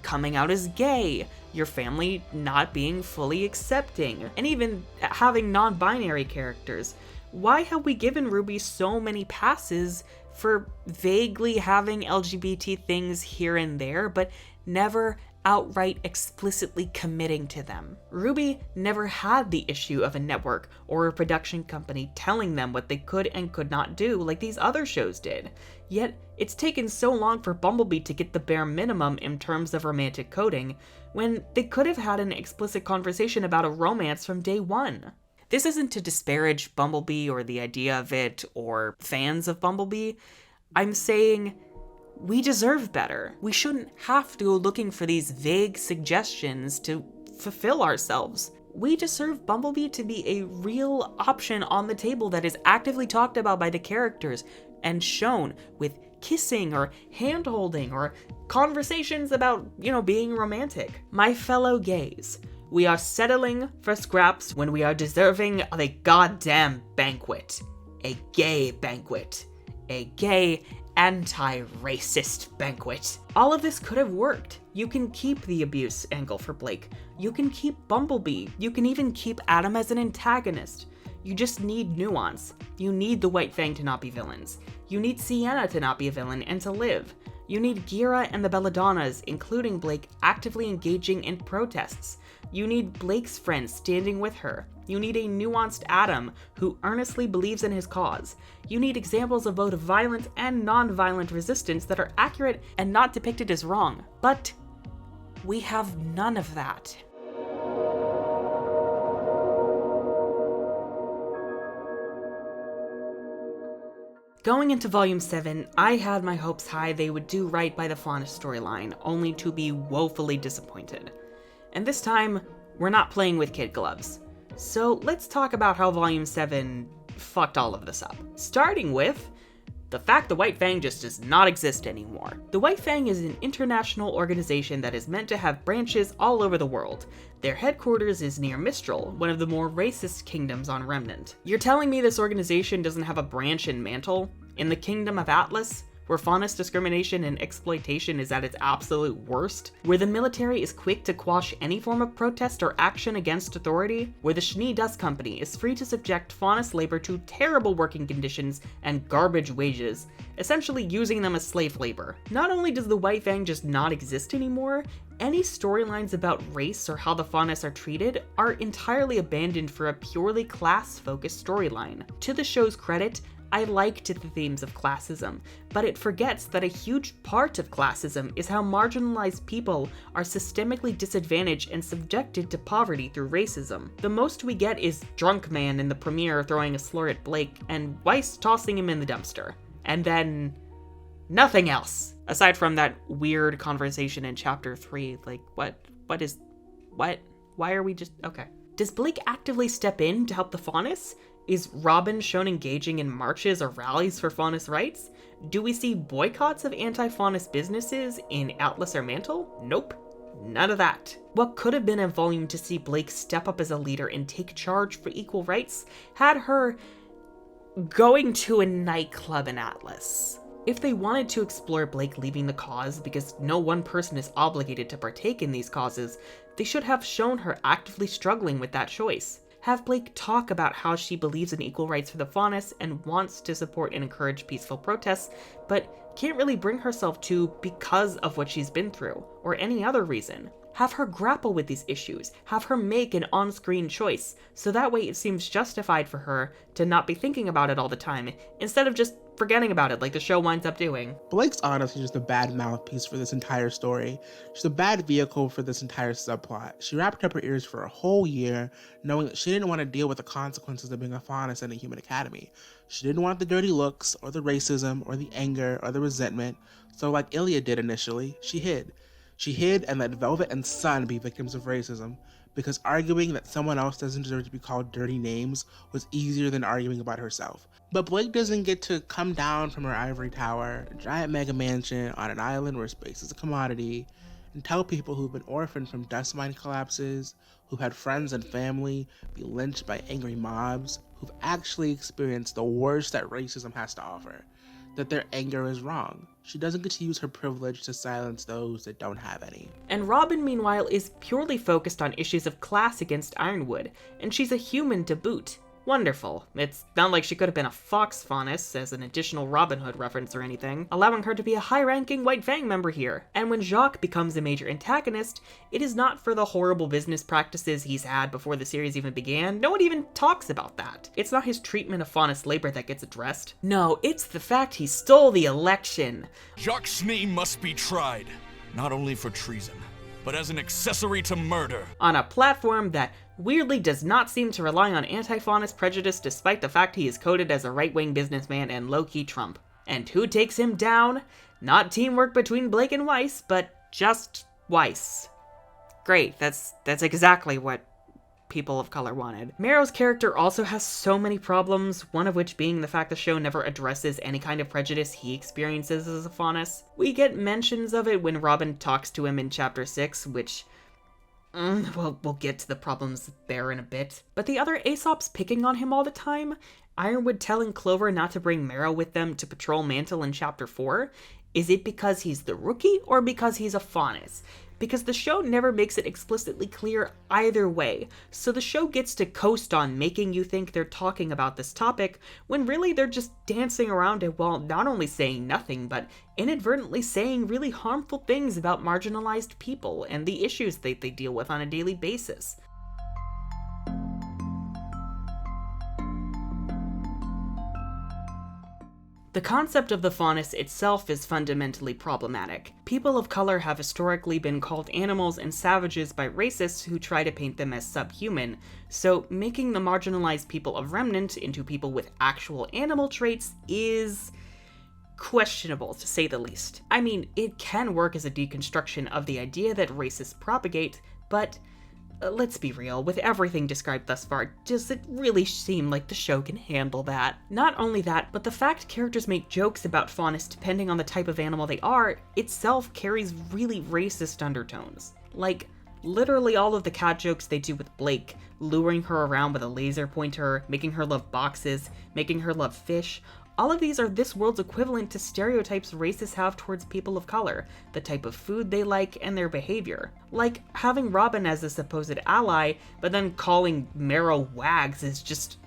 coming out as gay, your family not being fully accepting, and even having non-binary characters. Why have we given RWBY so many passes for vaguely having LGBT things here and there, but never outright explicitly committing to them? RWBY never had the issue of a network or a production company telling them what they could and could not do like these other shows did. Yet, it's taken so long for Bumblebee to get the bare minimum in terms of romantic coding, when they could have had an explicit conversation about a romance from day one. This isn't to disparage Bumblebee or the idea of it or fans of Bumblebee. I'm saying we deserve better. We shouldn't have to go looking for these vague suggestions to fulfill ourselves. We deserve Bumblebee to be a real option on the table that is actively talked about by the characters and shown with kissing or hand-holding or conversations about, being romantic. My fellow gays, we are settling for scraps when we are deserving of a goddamn banquet. A gay banquet. A gay anti-racist banquet. All of this could have worked. You can keep the abuse angle for Blake. You can keep Bumblebee. You can even keep Adam as an antagonist. You just need nuance. You need the White Fang to not be villains. You need Sienna to not be a villain and to live. You need Gira and the Belladonnas, including Blake, actively engaging in protests. You need Blake's friends standing with her. You need a nuanced Adam who earnestly believes in his cause. You need examples of both violent and non-violent resistance that are accurate and not depicted as wrong. But we have none of that. Going into Volume 7, I had my hopes high they would do right by the Faunus storyline, only to be woefully disappointed. And this time, we're not playing with kid gloves. So let's talk about how Volume 7 fucked all of this up. Starting with the fact the White Fang just does not exist anymore. The White Fang is an international organization that is meant to have branches all over the world. Their headquarters is near Mistral, one of the more racist kingdoms on Remnant. You're telling me this organization doesn't have a branch in Mantle? In the Kingdom of Atlas? Where Faunus discrimination and exploitation is at its absolute worst, where the military is quick to quash any form of protest or action against authority, where the Schnee Dust Company is free to subject Faunus labor to terrible working conditions and garbage wages, essentially using them as slave labor. Not only does the White Fang just not exist anymore, any storylines about race or how the Faunus are treated are entirely abandoned for a purely class-focused storyline. To the show's credit, I liked the themes of classism, but it forgets that a huge part of classism is how marginalized people are systemically disadvantaged and subjected to poverty through racism. The most we get is Drunk Man in the premiere throwing a slur at Blake and Weiss tossing him in the dumpster. And then nothing else. Aside from that weird conversation in Chapter 3, like, what? Why are we just, okay. Does Blake actively step in to help the Faunus? Is Robin shown engaging in marches or rallies for Faunus rights? Do we see boycotts of anti-Faunus businesses in Atlas or Mantle? Nope. None of that. What could have been a volume to see Blake step up as a leader and take charge for equal rights had her going to a nightclub in Atlas. If they wanted to explore Blake leaving the cause because no one person is obligated to partake in these causes, they should have shown her actively struggling with that choice. Have Blake talk about how she believes in equal rights for the faunus and wants to support and encourage peaceful protests, but can't really bring herself to because of what she's been through, or any other reason. Have her grapple with these issues, have her make an on-screen choice, so that way it seems justified for her to not be thinking about it all the time, instead of just forgetting about it like the show winds up doing. Blake's honestly just a bad mouthpiece for this entire story. She's a bad vehicle for this entire subplot. She wrapped up her ears for a whole year, knowing that she didn't want to deal with the consequences of being a faunus in a human academy. She didn't want the dirty looks, or the racism, or the anger, or the resentment, so like Ilya did initially, she hid. She hid and let Velvet and Sun be victims of racism, because arguing that someone else doesn't deserve to be called dirty names was easier than arguing about herself. But Blake doesn't get to come down from her ivory tower, a giant mega mansion on an island where space is a commodity, and tell people who've been orphaned from dust mine collapses, who've had friends and family be lynched by angry mobs, who've actually experienced the worst that racism has to offer, that their anger is wrong. She doesn't get to use her privilege to silence those that don't have any. And Robin, meanwhile, is purely focused on issues of class against Ironwood, and she's a human to boot. Wonderful. It's not like she could have been a fox faunus as an additional Robin Hood reference or anything, allowing her to be a high-ranking White Fang member here. And when Jacques becomes a major antagonist, it is not for the horrible business practices he's had before the series even began. No one even talks about that. It's not his treatment of faunus labor that gets addressed. No, it's the fact he stole the election. Jacques name must be tried, not only for treason, but as an accessory to murder. On a platform that weirdly does not seem to rely on anti-faunus prejudice despite the fact he is coded as a right-wing businessman and low-key Trump. And who takes him down? Not teamwork between Blake and Weiss, but just Weiss. Great, that's exactly what people of color wanted. Marrow's character also has so many problems, one of which being the fact the show never addresses any kind of prejudice he experiences as a faunus. We get mentions of it when Robin talks to him in Chapter 6, which we'll get to the problems there in a bit. But the other Aesop's picking on him all the time, Ironwood telling Clover not to bring Marrow with them to patrol Mantle in Chapter 4, is it because he's the rookie or because he's a faunus? Because the show never makes it explicitly clear either way, so the show gets to coast on making you think they're talking about this topic, when really they're just dancing around it while not only saying nothing, but inadvertently saying really harmful things about marginalized people and the issues that they deal with on a daily basis. The concept of the faunus itself is fundamentally problematic. People of color have historically been called animals and savages by racists who try to paint them as subhuman, so making the marginalized people of Remnant into people with actual animal traits is questionable, to say the least. I mean, it can work as a deconstruction of the idea that racists propagate, but let's be real, with everything described thus far, does it really seem like the show can handle that? Not only that, but the fact characters make jokes about faunus depending on the type of animal they are, itself carries really racist undertones. Like, literally all of the cat jokes they do with Blake, luring her around with a laser pointer, making her love boxes, making her love fish, all of these are this world's equivalent to stereotypes racists have towards people of color, the type of food they like, and their behavior. Like, having Robin as a supposed ally, but then calling Marrow Wags is just...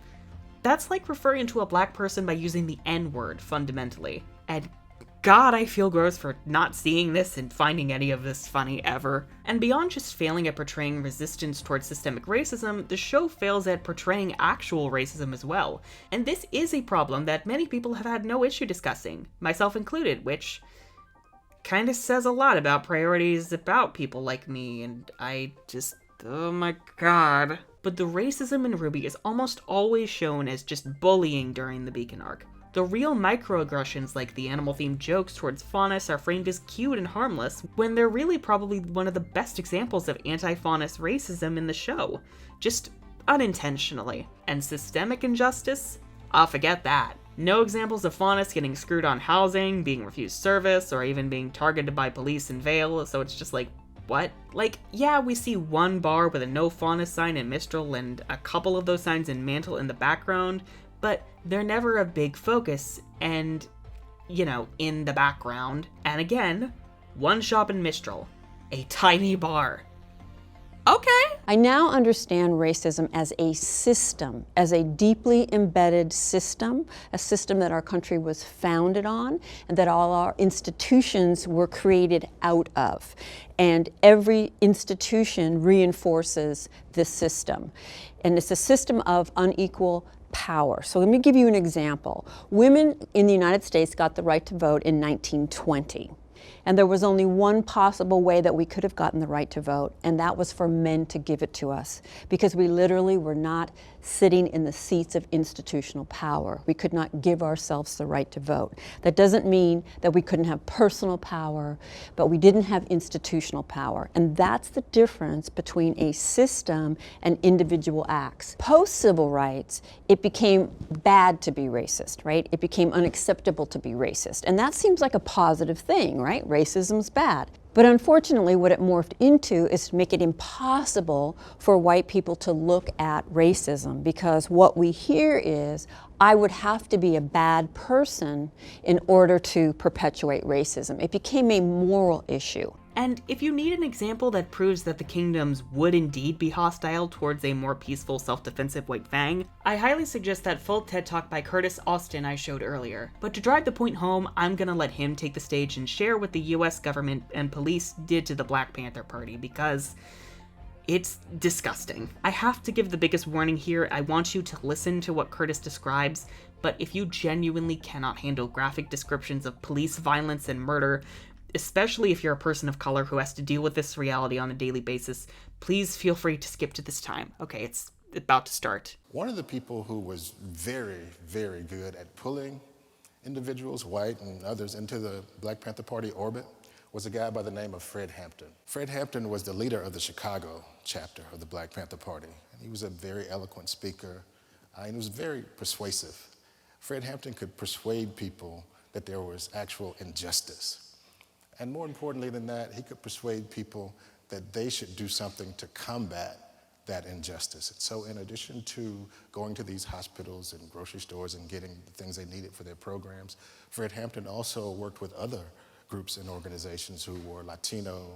that's like referring to a black person by using the N-word, fundamentally. And God, I feel gross for not seeing this and finding any of this funny ever. And beyond just failing at portraying resistance towards systemic racism, the show fails at portraying actual racism as well. And this is a problem that many people have had no issue discussing, myself included, which kind of says a lot about priorities about people like me, and I just, oh my god. But the racism in RWBY is almost always shown as just bullying during the Beacon arc. The real microaggressions like the animal-themed jokes towards faunus are framed as cute and harmless, when they're really probably one of the best examples of anti-faunus racism in the show. Just unintentionally. And systemic injustice? I'll forget that. No examples of faunus getting screwed on housing, being refused service, or even being targeted by police in Vale, so it's just like, what? Like, yeah, we see one bar with a no faunus sign in Mistral and a couple of those signs in Mantle in the background, but they're never a big focus and, in the background. And again, one shop in Mistral, a tiny bar. Okay. I now understand racism as a system, as a deeply embedded system, a system that our country was founded on and that all our institutions were created out of. And every institution reinforces this system. And it's a system of unequal power. So let me give you an example. Women in the United States got the right to vote in 1920. And there was only one possible way that we could have gotten the right to vote, and that was for men to give it to us, because we literally were not sitting in the seats of institutional power. We could not give ourselves the right to vote. That doesn't mean that we couldn't have personal power, but we didn't have institutional power. And that's the difference between a system and individual acts. Post-civil rights, it became bad to be racist, right? It became unacceptable to be racist. And that seems like a positive thing, right? Racism's bad. But unfortunately, what it morphed into is to make it impossible for white people to look at racism, because what we hear is, I would have to be a bad person in order to perpetuate racism. It became a moral issue. And if you need an example that proves that the kingdoms would indeed be hostile towards a more peaceful, self-defensive White Fang, I highly suggest that full TED Talk by Curtis Austin I showed earlier. But to drive the point home, I'm gonna let him take the stage and share what the US government and police did to the Black Panther Party, because it's disgusting. I have to give the biggest warning here. I want you to listen to what Curtis describes, but if you genuinely cannot handle graphic descriptions of police violence and murder, especially if you're a person of color who has to deal with this reality on a daily basis, please feel free to skip to this time. Okay, it's about to start. One of the people who was very, very good at pulling individuals, white and others, into the Black Panther Party orbit was a guy by the name of Fred Hampton. Fred Hampton was the leader of the Chicago chapter of the Black Panther Party. And he was a very eloquent speaker, and he was very persuasive. Fred Hampton could persuade people that there was actual injustice. And more importantly than that, he could persuade people that they should do something to combat that injustice. So in addition to going to these hospitals and grocery stores and getting the things they needed for their programs, Fred Hampton also worked with other groups and organizations who were Latino,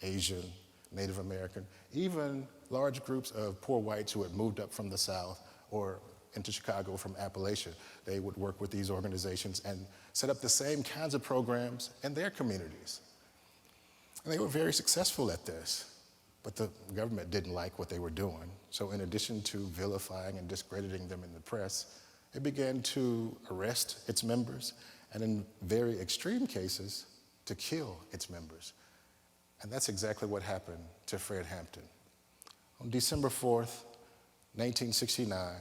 Asian, Native American, even large groups of poor whites who had moved up from the South or into Chicago from Appalachia. They would work with these organizations and set up the same kinds of programs in their communities. And they were very successful at this, but the government didn't like what they were doing. So in addition to vilifying and discrediting them in the press, it began to arrest its members, and in very extreme cases, to kill its members. And that's exactly what happened to Fred Hampton. On December 4th, 1969,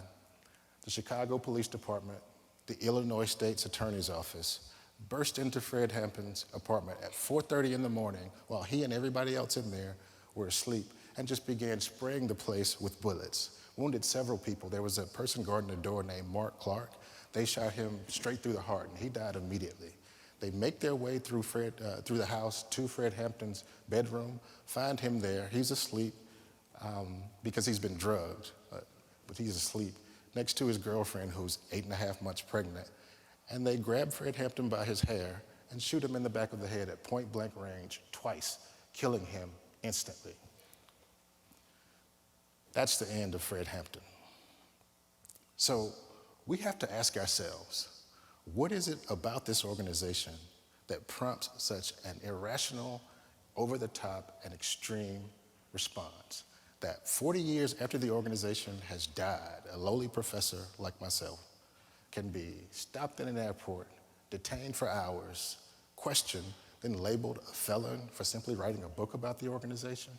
the Chicago Police Department, the Illinois State's Attorney's Office, burst into Fred Hampton's apartment at 4:30 in the morning while he and everybody else in there were asleep, and just began spraying the place with bullets. Wounded several people. There was a person guarding the door named Mark Clark. They shot him straight through the heart, and he died immediately. They make their way through the house to Fred Hampton's bedroom, find him there. He's asleep because he's been drugged, but he's asleep next to his girlfriend, who's 8.5 months pregnant. And they grab Fred Hampton by his hair and shoot him in the back of the head at point-blank range twice, killing him instantly. That's the end of Fred Hampton. So we have to ask ourselves, what is it about this organization that prompts such an irrational, over-the-top, and extreme response? That 40 years after the organization has died, a lowly professor like myself can be stopped in an airport, detained for hours, questioned, then labeled a felon for simply writing a book about the organization?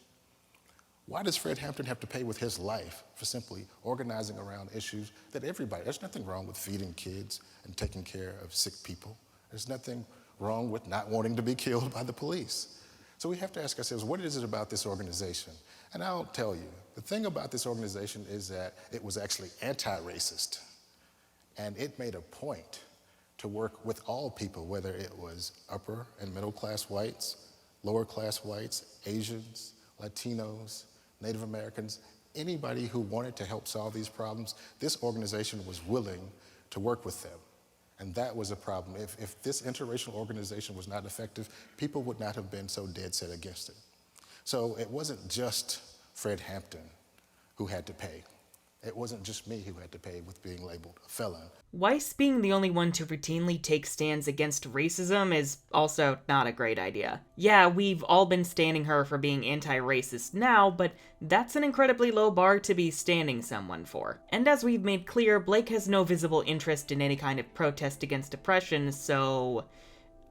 Why does Fred Hampton have to pay with his life for simply organizing around issues that there's nothing wrong with feeding kids and taking care of sick people. There's nothing wrong with not wanting to be killed by the police. So we have to ask ourselves, what is it about this organization? And I'll tell you, the thing about this organization is that it was actually anti-racist. And it made a point to work with all people, whether it was upper and middle class whites, lower class whites, Asians, Latinos, Native Americans, anybody who wanted to help solve these problems. This organization was willing to work with them. And that was a problem. If this interracial organization was not effective, people would not have been so dead set against it. So it wasn't just Fred Hampton who had to pay. It wasn't just me who had to pay with being labeled a felon. Weiss being the only one to routinely take stands against racism is also not a great idea. Yeah, we've all been standing her for being anti-racist now, but that's an incredibly low bar to be standing someone for. And as we've made clear, Blake has no visible interest in any kind of protest against oppression, so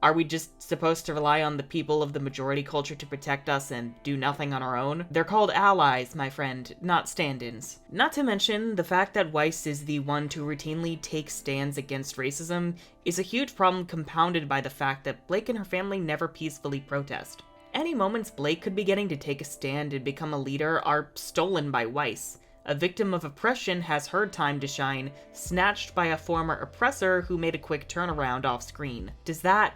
are we just supposed to rely on the people of the majority culture to protect us and do nothing on our own? They're called allies, my friend, not stand-ins. Not to mention, the fact that Weiss is the one to routinely take stands against racism is a huge problem compounded by the fact that Blake and her family never peacefully protest. Any moments Blake could be getting to take a stand and become a leader are stolen by Weiss. A victim of oppression has her time to shine, snatched by a former oppressor who made a quick turnaround off screen. Does that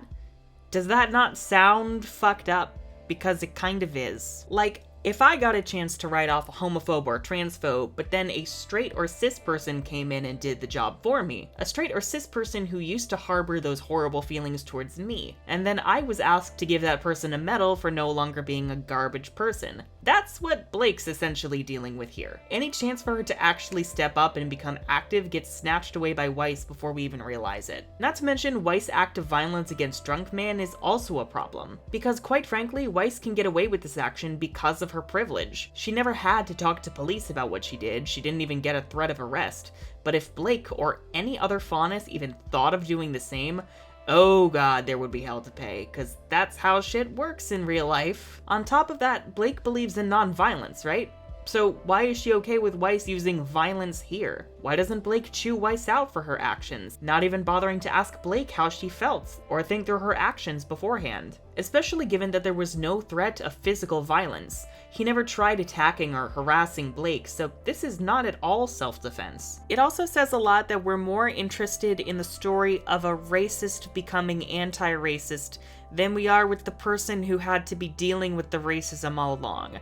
not sound fucked up? Because it kind of is. Like, if I got a chance to write off a homophobe or a transphobe, but then a straight or cis person came in and did the job for me, a straight or cis person who used to harbor those horrible feelings towards me, and then I was asked to give that person a medal for no longer being a garbage person. That's what Blake's essentially dealing with here. Any chance for her to actually step up and become active gets snatched away by Weiss before we even realize it. Not to mention, Weiss' act of violence against Drunk Man is also a problem, because quite frankly, Weiss can get away with this action because of her privilege. She never had to talk to police about what she didn't even get a threat of arrest, but if Blake or any other faunus even thought of doing the same, oh god, there would be hell to pay, cause that's how shit works in real life. On top of that, Blake believes in non-violence, right? So why is she okay with Weiss using violence here? Why doesn't Blake chew Weiss out for her actions, not even bothering to ask Blake how she felt, or think through her actions beforehand? Especially given that there was no threat of physical violence. He never tried attacking or harassing Blake, so this is not at all self-defense. It also says a lot that we're more interested in the story of a racist becoming anti-racist than we are with the person who had to be dealing with the racism all along.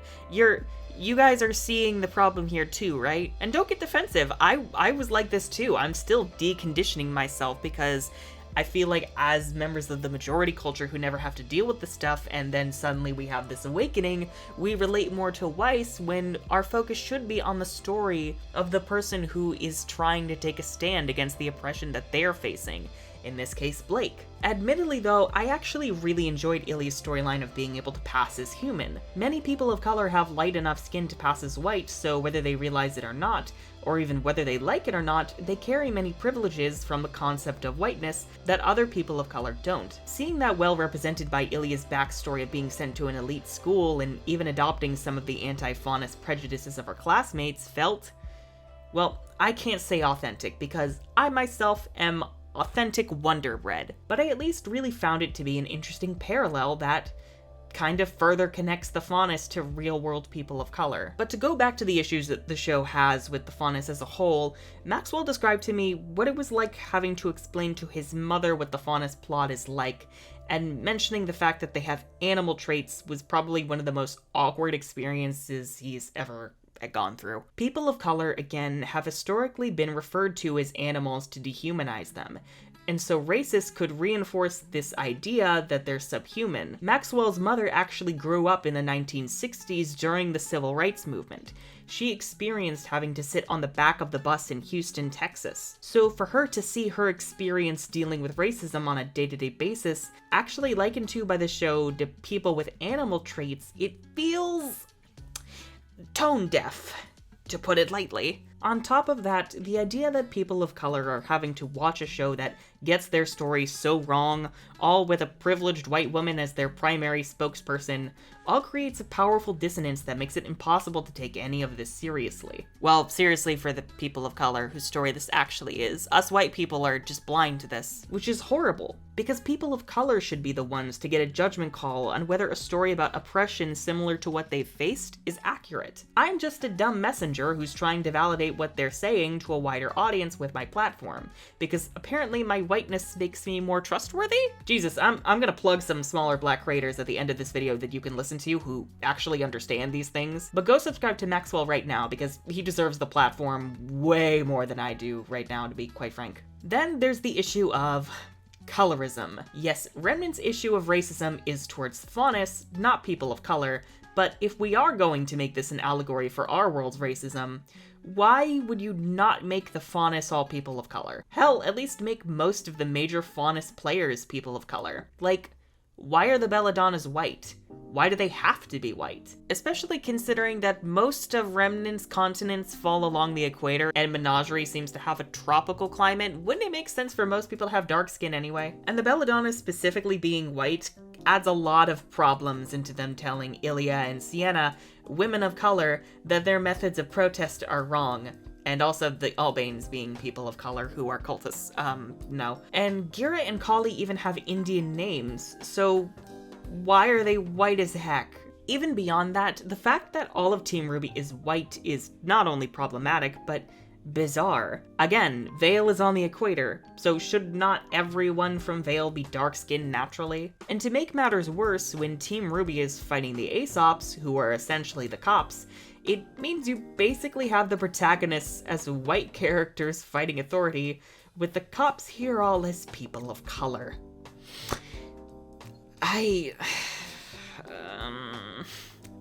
You guys are seeing the problem here too, right? And don't get defensive. I was like this too. I'm still deconditioning myself because I feel like as members of the majority culture who never have to deal with this stuff, and then suddenly we have this awakening, we relate more to Weiss when our focus should be on the story of the person who is trying to take a stand against the oppression that they're facing. In this case, Blake. Admittedly though, I actually really enjoyed Ilya's storyline of being able to pass as human. Many people of color have light enough skin to pass as white, so whether they realize it or not, or even whether they like it or not, they carry many privileges from the concept of whiteness that other people of color don't. Seeing that well represented by Ilya's backstory of being sent to an elite school and even adopting some of the anti-faunus prejudices of her classmates felt, well, I can't say authentic because I myself am authentic Wonder Bread, but I at least really found it to be an interesting parallel that kind of further connects the faunus to real-world people of color. But to go back to the issues that the show has with the faunus as a whole, Maxwell described to me what it was like having to explain to his mother what the faunus plot is like, and mentioning the fact that they have animal traits was probably one of the most awkward experiences he's ever gone through. People of color, again, have historically been referred to as animals to dehumanize them, and so racists could reinforce this idea that they're subhuman. Maxwell's mother actually grew up in the 1960s during the Civil Rights Movement. She experienced having to sit on the back of the bus in Houston, Texas. So for her to see her experience dealing with racism on a day-to-day basis, actually likened to by the show to people with animal traits, it feels tone deaf, to put it lightly. On top of that, the idea that people of color are having to watch a show that gets their story so wrong, all with a privileged white woman as their primary spokesperson, all creates a powerful dissonance that makes it impossible to take any of this seriously. Well, seriously for the people of color whose story this actually is. Us white people are just blind to this, which is horrible, because people of color should be the ones to get a judgment call on whether a story about oppression similar to what they've faced is accurate. I'm just a dumb messenger who's trying to validate what they're saying to a wider audience with my platform, because apparently my whiteness makes me more trustworthy? Jesus, I'm gonna plug some smaller black creators at the end of this video that you can listen to who actually understand these things, but go subscribe to Maxwell right now because he deserves the platform way more than I do right now, to be quite frank. Then there's the issue of colorism. Yes, Remnant's issue of racism is towards faunus, not people of color, but if we are going to make this an allegory for our world's racism, why would you not make the faunus all people of color? Hell, at least make most of the major faunus players people of color. Like, why are the Belladonnas white? Why do they have to be white? Especially considering that most of Remnant's continents fall along the equator and Menagerie seems to have a tropical climate. Wouldn't it make sense for most people to have dark skin anyway? And the Belladonnas specifically being white adds a lot of problems into them telling Ilya and Sienna, women of color, that their methods of protest are wrong. And also the Albanes being people of color who are cultists. No. And Gira and Kali even have Indian names, so why are they white as heck? Even beyond that, the fact that all of Team RWBY is white is not only problematic, but bizarre. Again, Vale is on the equator, so should not everyone from Vale be dark-skinned naturally? And to make matters worse, when Team RWBY is fighting the Aesops, who are essentially the cops, it means you basically have the protagonists as white characters fighting authority, with the cops here all as people of color.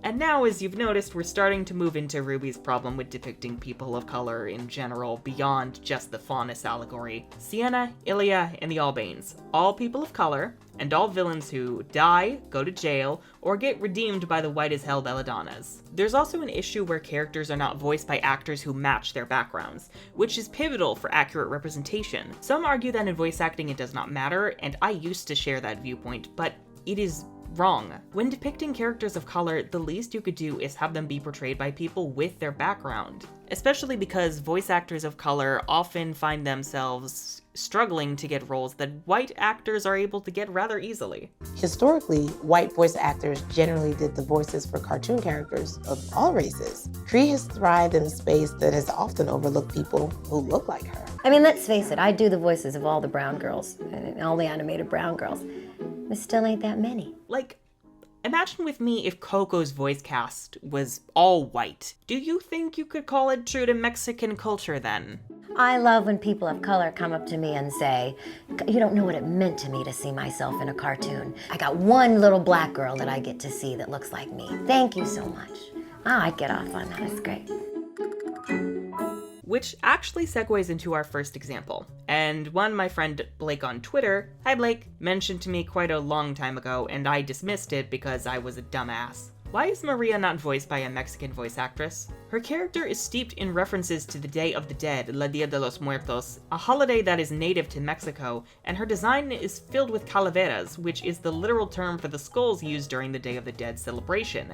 And now, as you've noticed, we're starting to move into RWBY's problem with depicting people of color in general, beyond just the faunus allegory. Sienna, Ilya, and the Albanes, all people of color, and all villains who die, go to jail, or get redeemed by the white-as-hell Belladonnas. There's also an issue where characters are not voiced by actors who match their backgrounds, which is pivotal for accurate representation. Some argue that in voice acting it does not matter, and I used to share that viewpoint, but it is wrong. When depicting characters of color, the least you could do is have them be portrayed by people with their background. Especially because voice actors of color often find themselves struggling to get roles that white actors are able to get rather easily. Historically, white voice actors generally did the voices for cartoon characters of all races. Cree has thrived in a space that has often overlooked people who look like her. I mean, let's face it, I do the voices of all the brown girls, all the animated brown girls. There still ain't that many. Like, imagine with me if Coco's voice cast was all white. Do you think you could call it true to Mexican culture then? I love when people of color come up to me and say, you don't know what it meant to me to see myself in a cartoon. I got one little black girl that I get to see that looks like me. Thank you so much. Oh, I get off on that, it's great. Which actually segues into our first example, and one my friend Blake on Twitter, hi Blake, mentioned to me quite a long time ago, and I dismissed it because I was a dumbass. Why is Maria not voiced by a Mexican voice actress? Her character is steeped in references to the Day of the Dead, La Dia de los Muertos, a holiday that is native to Mexico, and her design is filled with calaveras, which is the literal term for the skulls used during the Day of the Dead celebration.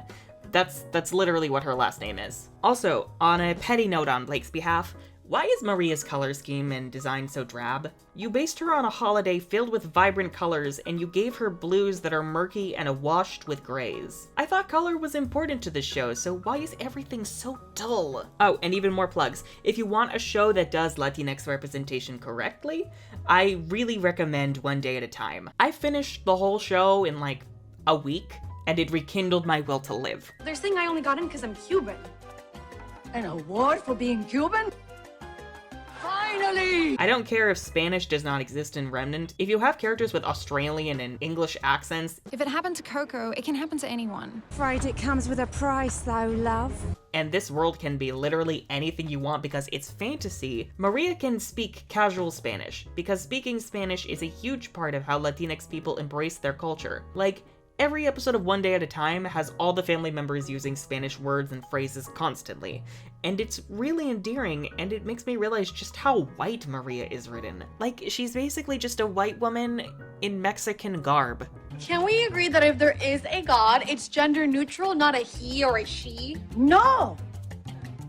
That's literally what her last name is. Also, on a petty note on Blake's behalf, why is Maria's color scheme and design so drab? You based her on a holiday filled with vibrant colors, and you gave her blues that are murky and awashed with grays. I thought color was important to this show, so why is everything so dull? Oh, and even more plugs. If you want a show that does Latinx representation correctly, I really recommend One Day at a Time. I finished the whole show in like a week, and it rekindled my will to live. They're saying I only got in because I'm Cuban. An award for being Cuban? Finally! I don't care if Spanish does not exist in Remnant. If you have characters with Australian and English accents... If it happened to Coco, it can happen to anyone. Afraid it comes with a price though, love. And this world can be literally anything you want because it's fantasy. Maria can speak casual Spanish, because speaking Spanish is a huge part of how Latinx people embrace their culture. Like, every episode of One Day at a Time has all the family members using Spanish words and phrases constantly, and it's really endearing, and it makes me realize just how white Maria is written. Like, she's basically just a white woman in Mexican garb. Can we agree that if there is a God, it's gender neutral, not a he or a she? No!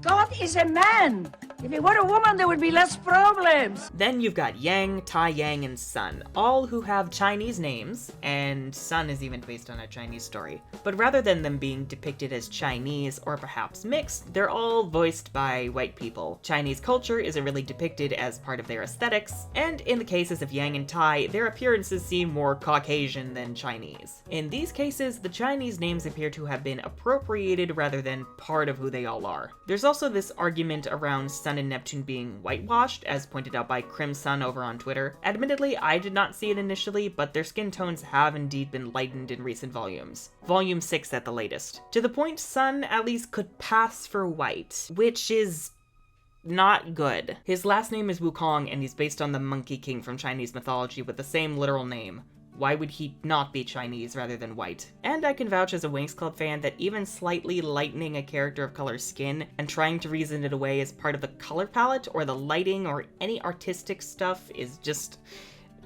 God is a man! If it were a woman, there would be less problems. Then you've got Yang, Tai Yang, and Sun, all who have Chinese names, and Sun is even based on a Chinese story. But rather than them being depicted as Chinese or perhaps mixed, they're all voiced by white people. Chinese culture isn't really depicted as part of their aesthetics, and in the cases of Yang and Tai, their appearances seem more Caucasian than Chinese. In these cases, the Chinese names appear to have been appropriated rather than part of who they all are. There's also this argument around Sun Sun and Neptune being whitewashed, as pointed out by Crimson over on Twitter. Admittedly, I did not see it initially, but their skin tones have indeed been lightened in recent volumes. Volume 6 at the latest. To the point Sun at least could pass for white, which is not good. His last name is Wukong, and he's based on the Monkey King from Chinese mythology with the same literal name. Why would he not be Chinese rather than white? And I can vouch as a Winx Club fan that even slightly lightening a character of color skin and trying to reason it away as part of the color palette or the lighting or any artistic stuff is just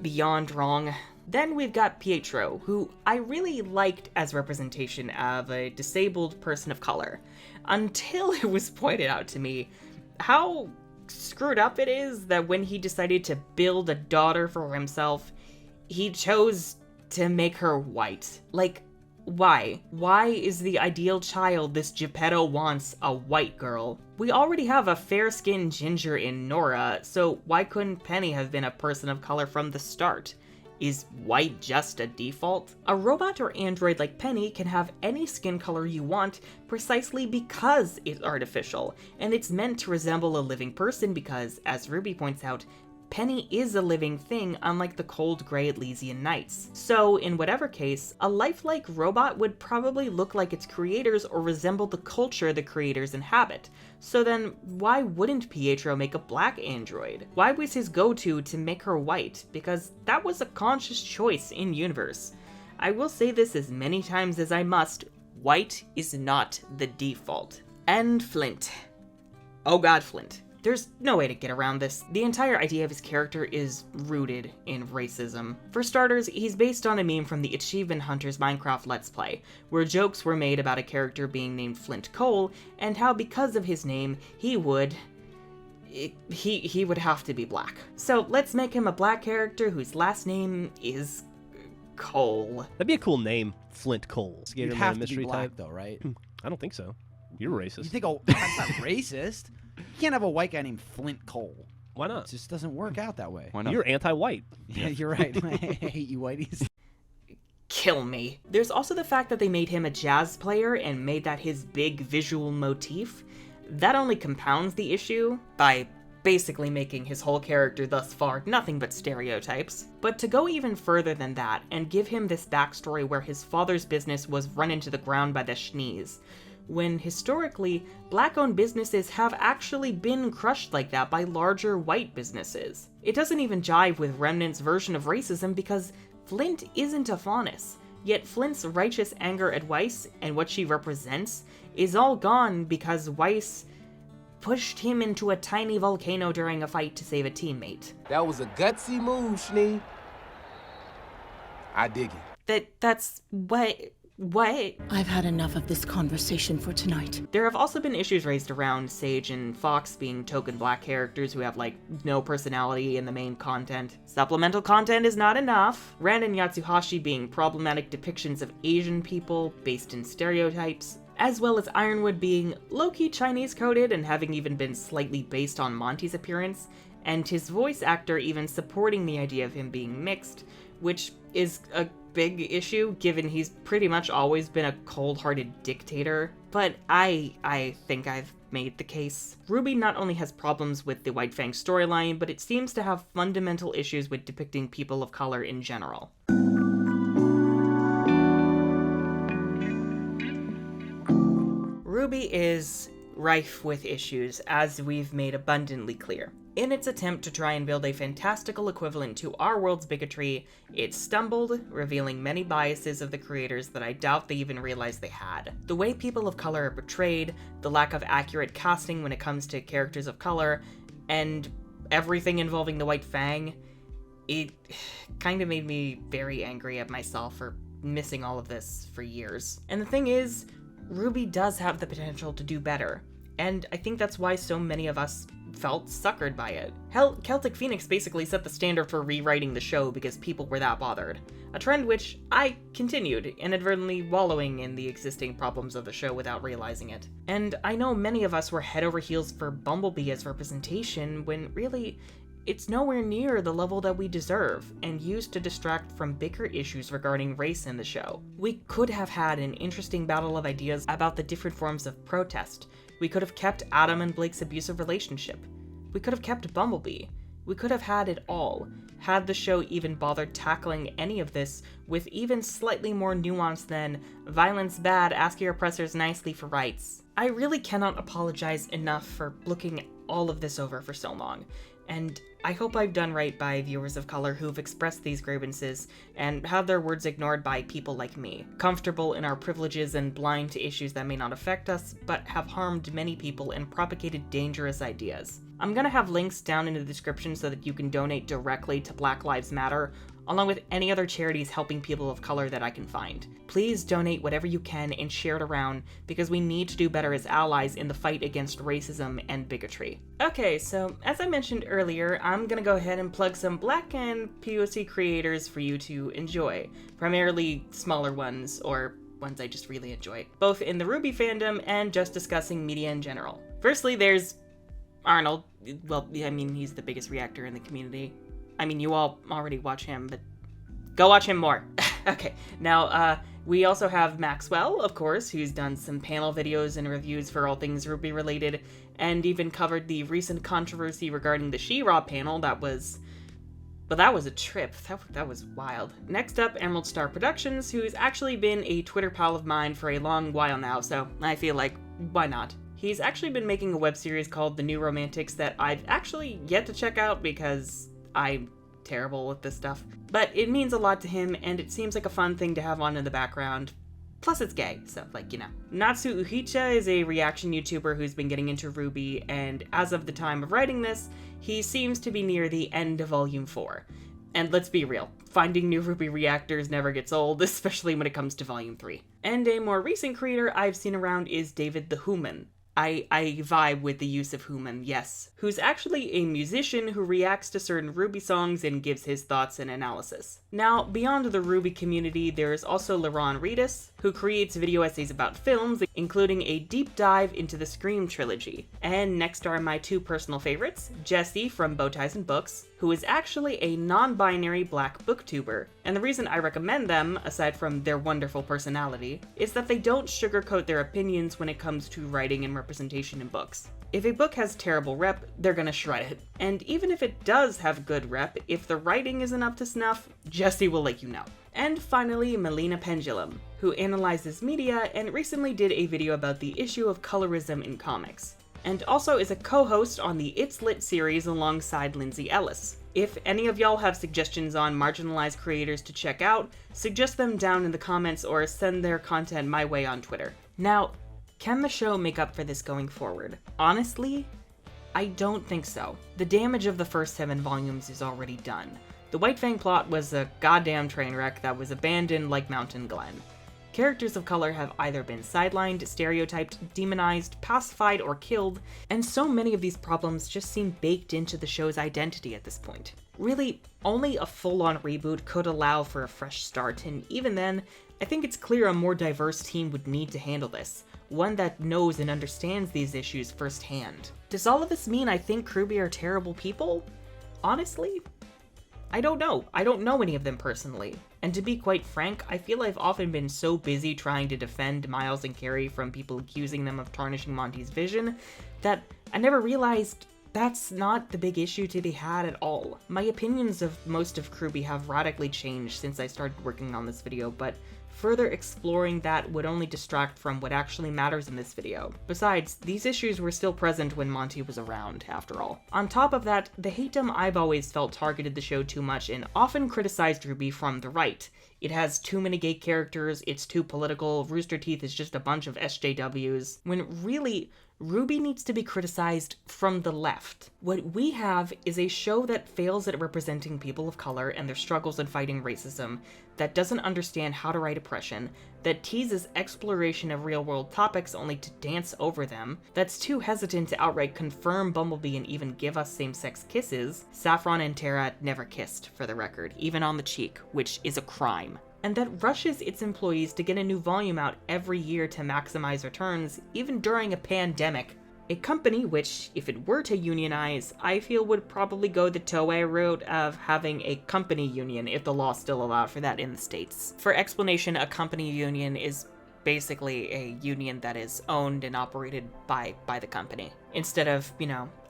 beyond wrong. Then we've got Pietro, who I really liked as representation of a disabled person of color, until it was pointed out to me how screwed up it is that when he decided to build a daughter for himself, he chose to make her white. Like, why? Why is the ideal child this Geppetto wants a white girl? We already have a fair-skinned ginger in Nora, so why couldn't Penny have been a person of color from the start? Is white just a default? A robot or android like Penny can have any skin color you want precisely because it's artificial, and it's meant to resemble a living person because, as RWBY points out, Penny is a living thing, unlike the cold gray Elysian Nights. So, in whatever case, a lifelike robot would probably look like its creators or resemble the culture the creators inhabit. So then, why wouldn't Pietro make a black android? Why was his go-to to make her white? Because that was a conscious choice in universe. I will say this as many times as I must, white is not the default. And Flint. Oh god, Flint. There's no way to get around this. The entire idea of his character is rooted in racism. For starters, he's based on a meme from the Achievement Hunters Minecraft Let's Play, where jokes were made about a character being named Flint Cole, and how because of his name, he would have to be black. So let's make him a black character whose last name is Cole. That'd be a cool name, Flint Cole. You'd have to be black, though, right? I don't think so. You're racist. You think, oh, that's not racist. You can't have a white guy named Flint Cole. Why not? It just doesn't work out that way. Why not? You're anti-white. Yeah, you're right. I hate you whiteys. Kill me. There's also the fact that they made him a jazz player and made that his big visual motif. That only compounds the issue by basically making his whole character thus far nothing but stereotypes. But to go even further than that and give him this backstory where his father's business was run into the ground by the Schnees, when historically, black-owned businesses have actually been crushed like that by larger white businesses. It doesn't even jive with Remnant's version of racism because Flint isn't a Faunus, yet Flint's righteous anger at Weiss and what she represents is all gone because Weiss pushed him into a tiny volcano during a fight to save a teammate. That was a gutsy move, Schnee. I dig it. That's what? I've had enough of this conversation for tonight. There have also been issues raised around Sage and Fox being token black characters who have, no personality in the main content. Supplemental content is not enough. Ran and Yatsuhashi being problematic depictions of Asian people based in stereotypes, as well as Ironwood being low-key Chinese-coded and having even been slightly based on Monty's appearance, and his voice actor even supporting the idea of him being mixed, which is a big issue given he's pretty much always been a cold-hearted dictator. But I think I've made the case. RWBY not only has problems with the White Fang storyline, but it seems to have fundamental issues with depicting people of color in general. RWBY is rife with issues, as we've made abundantly clear. In its attempt to try and build a fantastical equivalent to our world's bigotry, it stumbled, revealing many biases of the creators that I doubt they even realized they had. The way people of color are portrayed, the lack of accurate casting when it comes to characters of color, and everything involving the White Fang, it kind of made me very angry at myself for missing all of this for years. And the thing is, RWBY does have the potential to do better, and I think that's why so many of us felt suckered by it. Hell, Celtic Phoenix basically set the standard for rewriting the show because people were that bothered. A trend which I continued, inadvertently wallowing in the existing problems of the show without realizing it. And I know many of us were head over heels for Bumblebee as representation, when really, it's nowhere near the level that we deserve, and used to distract from bigger issues regarding race in the show. We could have had an interesting battle of ideas about the different forms of protest. We could have kept Adam and Blake's abusive relationship. We could have kept Bumblebee. We could have had it all, had the show even bothered tackling any of this with even slightly more nuance than violence bad, ask your oppressors nicely for rights. I really cannot apologize enough for looking all of this over for so long, and I hope I've done right by viewers of color who've expressed these grievances and had their words ignored by people like me, comfortable in our privileges and blind to issues that may not affect us, but have harmed many people and propagated dangerous ideas. I'm gonna have links down in the description so that you can donate directly to Black Lives Matter, along with any other charities helping people of color that I can find. Please donate whatever you can and share it around, because we need to do better as allies in the fight against racism and bigotry. Okay, so as I mentioned earlier, I'm gonna go ahead and plug some Black and POC creators for you to enjoy, primarily smaller ones, or ones I just really enjoy, both in the RWBY fandom and just discussing media in general. Firstly, there's Arnold. Well, I mean, he's the biggest reactor in the community. I mean, you all already watch him, but go watch him more. Okay, now, we also have Maxwell, of course, who's done some panel videos and reviews for all things RWBY related, and even covered the recent controversy regarding the She-Ra panel. That was a trip. That was wild. Next up, Emerald Star Productions, who's actually been a Twitter pal of mine for a long while now, so I feel like, why not? He's actually been making a web series called The New Romantics that I've actually yet to check out because I'm terrible with this stuff. But it means a lot to him, and it seems like a fun thing to have on in the background. Plus it's gay, so like, you know. Natsu Uhicha is a reaction YouTuber who's been getting into RWBY, and as of the time of writing this, he seems to be near the end of Volume 4. And let's be real, finding new RWBY reactors never gets old, especially when it comes to Volume 3. And a more recent creator I've seen around is David the Human. I vibe with the use of human, yes. Who's actually a musician who reacts to certain RWBY songs and gives his thoughts and analysis. Now, beyond the RWBY community, there's also Laron Reedus, who creates video essays about films, including a deep dive into the Scream trilogy. And next are my two personal favorites, Jesse from Bowties and Books, who is actually a non-binary Black booktuber. And the reason I recommend them, aside from their wonderful personality, is that they don't sugarcoat their opinions when it comes to writing and representation in books. If a book has terrible rep, they're gonna shred it. And even if it does have good rep, if the writing isn't up to snuff, Jesse will let you know. And finally, Melina Pendulum, who analyzes media and recently did a video about the issue of colorism in comics, and also is a co-host on the It's Lit series alongside Lindsay Ellis. If any of y'all have suggestions on marginalized creators to check out, suggest them down in the comments or send their content my way on Twitter. Now, can the show make up for this going forward? Honestly, I don't think so. The damage of the first 7 volumes is already done. The White Fang plot was a goddamn train wreck that was abandoned like Mountain Glen. Characters of color have either been sidelined, stereotyped, demonized, pacified, or killed, and so many of these problems just seem baked into the show's identity at this point. Really, only a full-on reboot could allow for a fresh start, and even then, I think it's clear a more diverse team would need to handle this, one that knows and understands these issues firsthand. Does all of this mean I think RWBY are terrible people? Honestly, I don't know. I don't know any of them personally. And to be quite frank, I feel I've often been so busy trying to defend Miles and Carrie from people accusing them of tarnishing Monty's vision that I never realized that's not the big issue to be had at all. My opinions of most of RWBY have radically changed since I started working on this video, but further exploring that would only distract from what actually matters in this video. Besides, these issues were still present when Monty was around, after all. On top of that, the hateum I've always felt targeted the show too much and often criticized RWBY from the right. It has too many gay characters, it's too political, Rooster Teeth is just a bunch of SJWs, when really, RWBY needs to be criticized from the left. What we have is a show that fails at representing people of color and their struggles in fighting racism, that doesn't understand how to write oppression, that teases exploration of real-world topics only to dance over them, that's too hesitant to outright confirm Bumblebee and even give us same-sex kisses. Saffron and Tara never kissed, for the record, even on the cheek, which is a crime. And that rushes its employees to get a new volume out every year to maximize returns, even during a pandemic. A company which, if it were to unionize, I feel would probably go the Toei route of having a company union if the law still allowed for that in the States. For explanation, a company union is basically a union that is owned and operated by the company, instead of,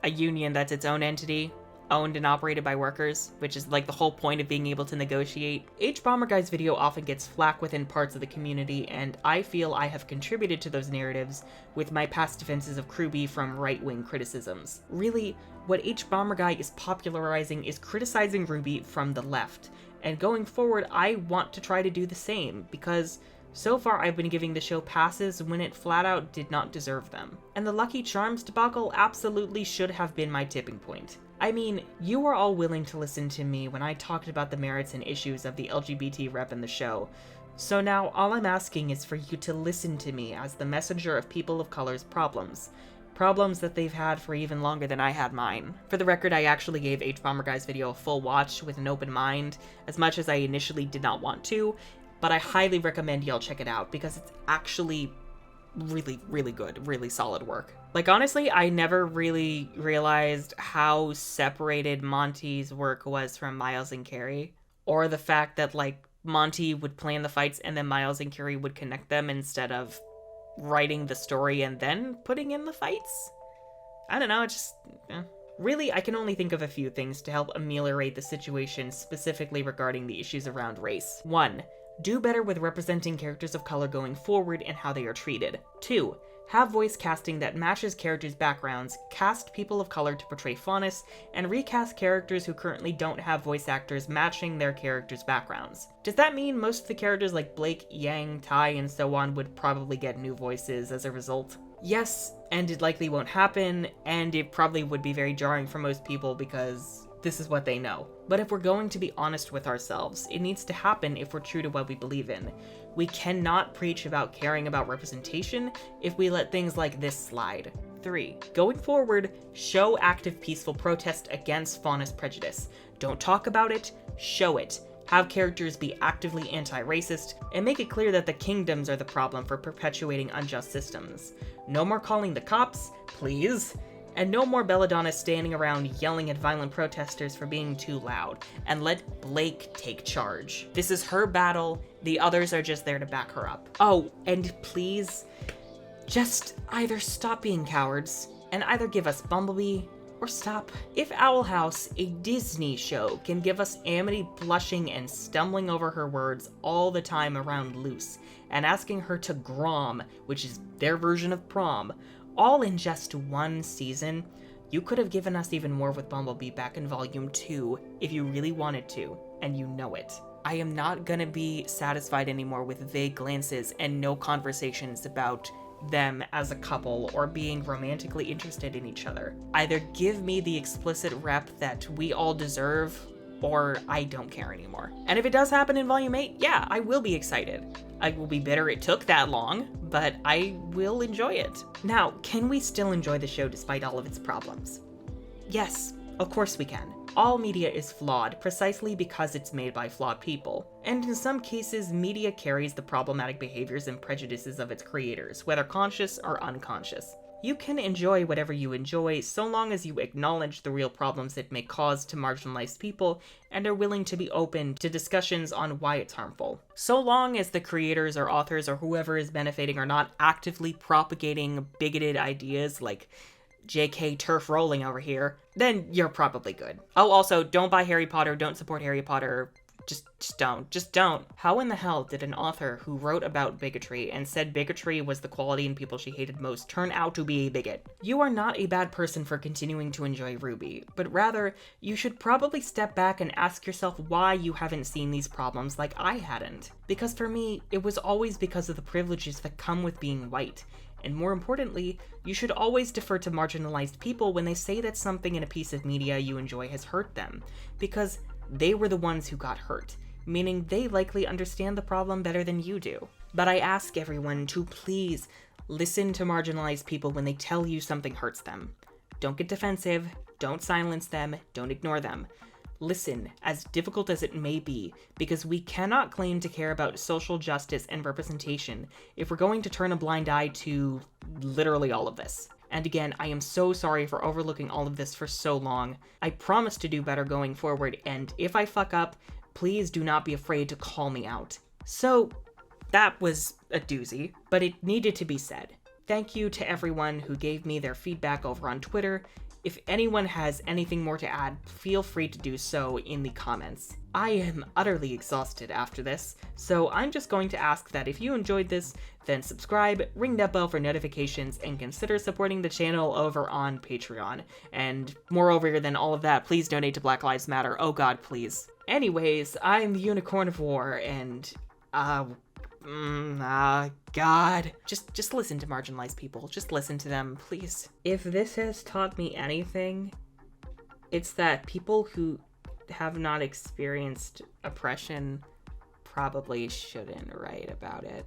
a union that's its own entity, owned and operated by workers, which is like the whole point of being able to negotiate. Bomberguy's video often gets flack within parts of the community, and I feel I have contributed to those narratives with my past defenses of RWBY from right-wing criticisms. Really, what Bomberguy is popularizing is criticizing RWBY from the left, and going forward I want to try to do the same, because so far I've been giving the show passes when it flat out did not deserve them. And the Lucky Charms debacle absolutely should have been my tipping point. I mean, you were all willing to listen to me when I talked about the merits and issues of the LGBT rep in the show, so now all I'm asking is for you to listen to me as the messenger of people of color's problems that they've had for even longer than I had mine. For the record, I actually gave Bomberguy's video a full watch with an open mind, as much as I initially did not want to, but I highly recommend y'all check it out because it's actually really, really good, really solid work. Like, honestly, I never really realized how separated Monty's work was from Miles and Carrie, or the fact that, like, Monty would plan the fights and then Miles and Carrie would connect them instead of writing the story and then putting in the fights. I don't know, it just... Really, I can only think of a few things to help ameliorate the situation specifically regarding the issues around race. 1. Do better with representing characters of color going forward and how they are treated. 2. Have voice casting that matches characters' backgrounds, cast people of color to portray Faunus, and recast characters who currently don't have voice actors matching their characters' backgrounds. Does that mean most of the characters like Blake, Yang, Ty, and so on would probably get new voices as a result? Yes, and it likely won't happen, and it probably would be very jarring for most people because this is what they know. But if we're going to be honest with ourselves, it needs to happen if we're true to what we believe in. We cannot preach about caring about representation if we let things like this slide. 3. Going forward, show active peaceful protest against Faunus prejudice. Don't talk about it, show it. Have characters be actively anti-racist, and make it clear that the kingdoms are the problem for perpetuating unjust systems. No more calling the cops, please. And no more Belladonna standing around yelling at violent protesters for being too loud, and let Blake take charge. This is her battle, the others are just there to back her up. Oh, and please, just either stop being cowards, and either give us Bumblebee, or stop. If Owl House, a Disney show, can give us Amity blushing and stumbling over her words all the time around Luce, and asking her to grom, which is their version of prom, all in just one season, you could have given us even more with Bumblebee back in Volume 2 if you really wanted to, and you know it. I am not gonna be satisfied anymore with vague glances and no conversations about them as a couple or being romantically interested in each other. Either give me the explicit rep that we all deserve, or I don't care anymore. And if it does happen in Volume 8, yeah, I will be excited. I will be bitter it took that long, but I will enjoy it. Now, can we still enjoy the show despite all of its problems? Yes, of course we can. All media is flawed precisely because it's made by flawed people. And in some cases, media carries the problematic behaviors and prejudices of its creators, whether conscious or unconscious. You can enjoy whatever you enjoy so long as you acknowledge the real problems it may cause to marginalized people and are willing to be open to discussions on why it's harmful. So long as the creators or authors or whoever is benefiting are not actively propagating bigoted ideas like JK turf rolling over here, then you're probably good. Oh, also, don't buy Harry Potter, don't support Harry Potter. Just don't. How in the hell did an author who wrote about bigotry and said bigotry was the quality in people she hated most turn out to be a bigot? You are not a bad person for continuing to enjoy RWBY, but rather, you should probably step back and ask yourself why you haven't seen these problems like I hadn't. Because for me, it was always because of the privileges that come with being white. And more importantly, you should always defer to marginalized people when they say that something in a piece of media you enjoy has hurt them, because they were the ones who got hurt, meaning they likely understand the problem better than you do. But I ask everyone to please listen to marginalized people when they tell you something hurts them. Don't get defensive, don't silence them, don't ignore them. Listen, as difficult as it may be, because we cannot claim to care about social justice and representation if we're going to turn a blind eye to literally all of this. And again, I am so sorry for overlooking all of this for so long. I promise to do better going forward, and if I fuck up, please do not be afraid to call me out. So, that was a doozy, but it needed to be said. Thank you to everyone who gave me their feedback over on Twitter. If anyone has anything more to add, feel free to do so in the comments. I am utterly exhausted after this, so I'm just going to ask that if you enjoyed this, then subscribe, ring that bell for notifications, and consider supporting the channel over on Patreon. And moreover than all of that, please donate to Black Lives Matter. Oh god, please. Anyways, I'm the Unicorn of War, and God. Just listen to marginalized people. Just listen to them, please. If this has taught me anything, it's that people who have not experienced oppression probably shouldn't write about it.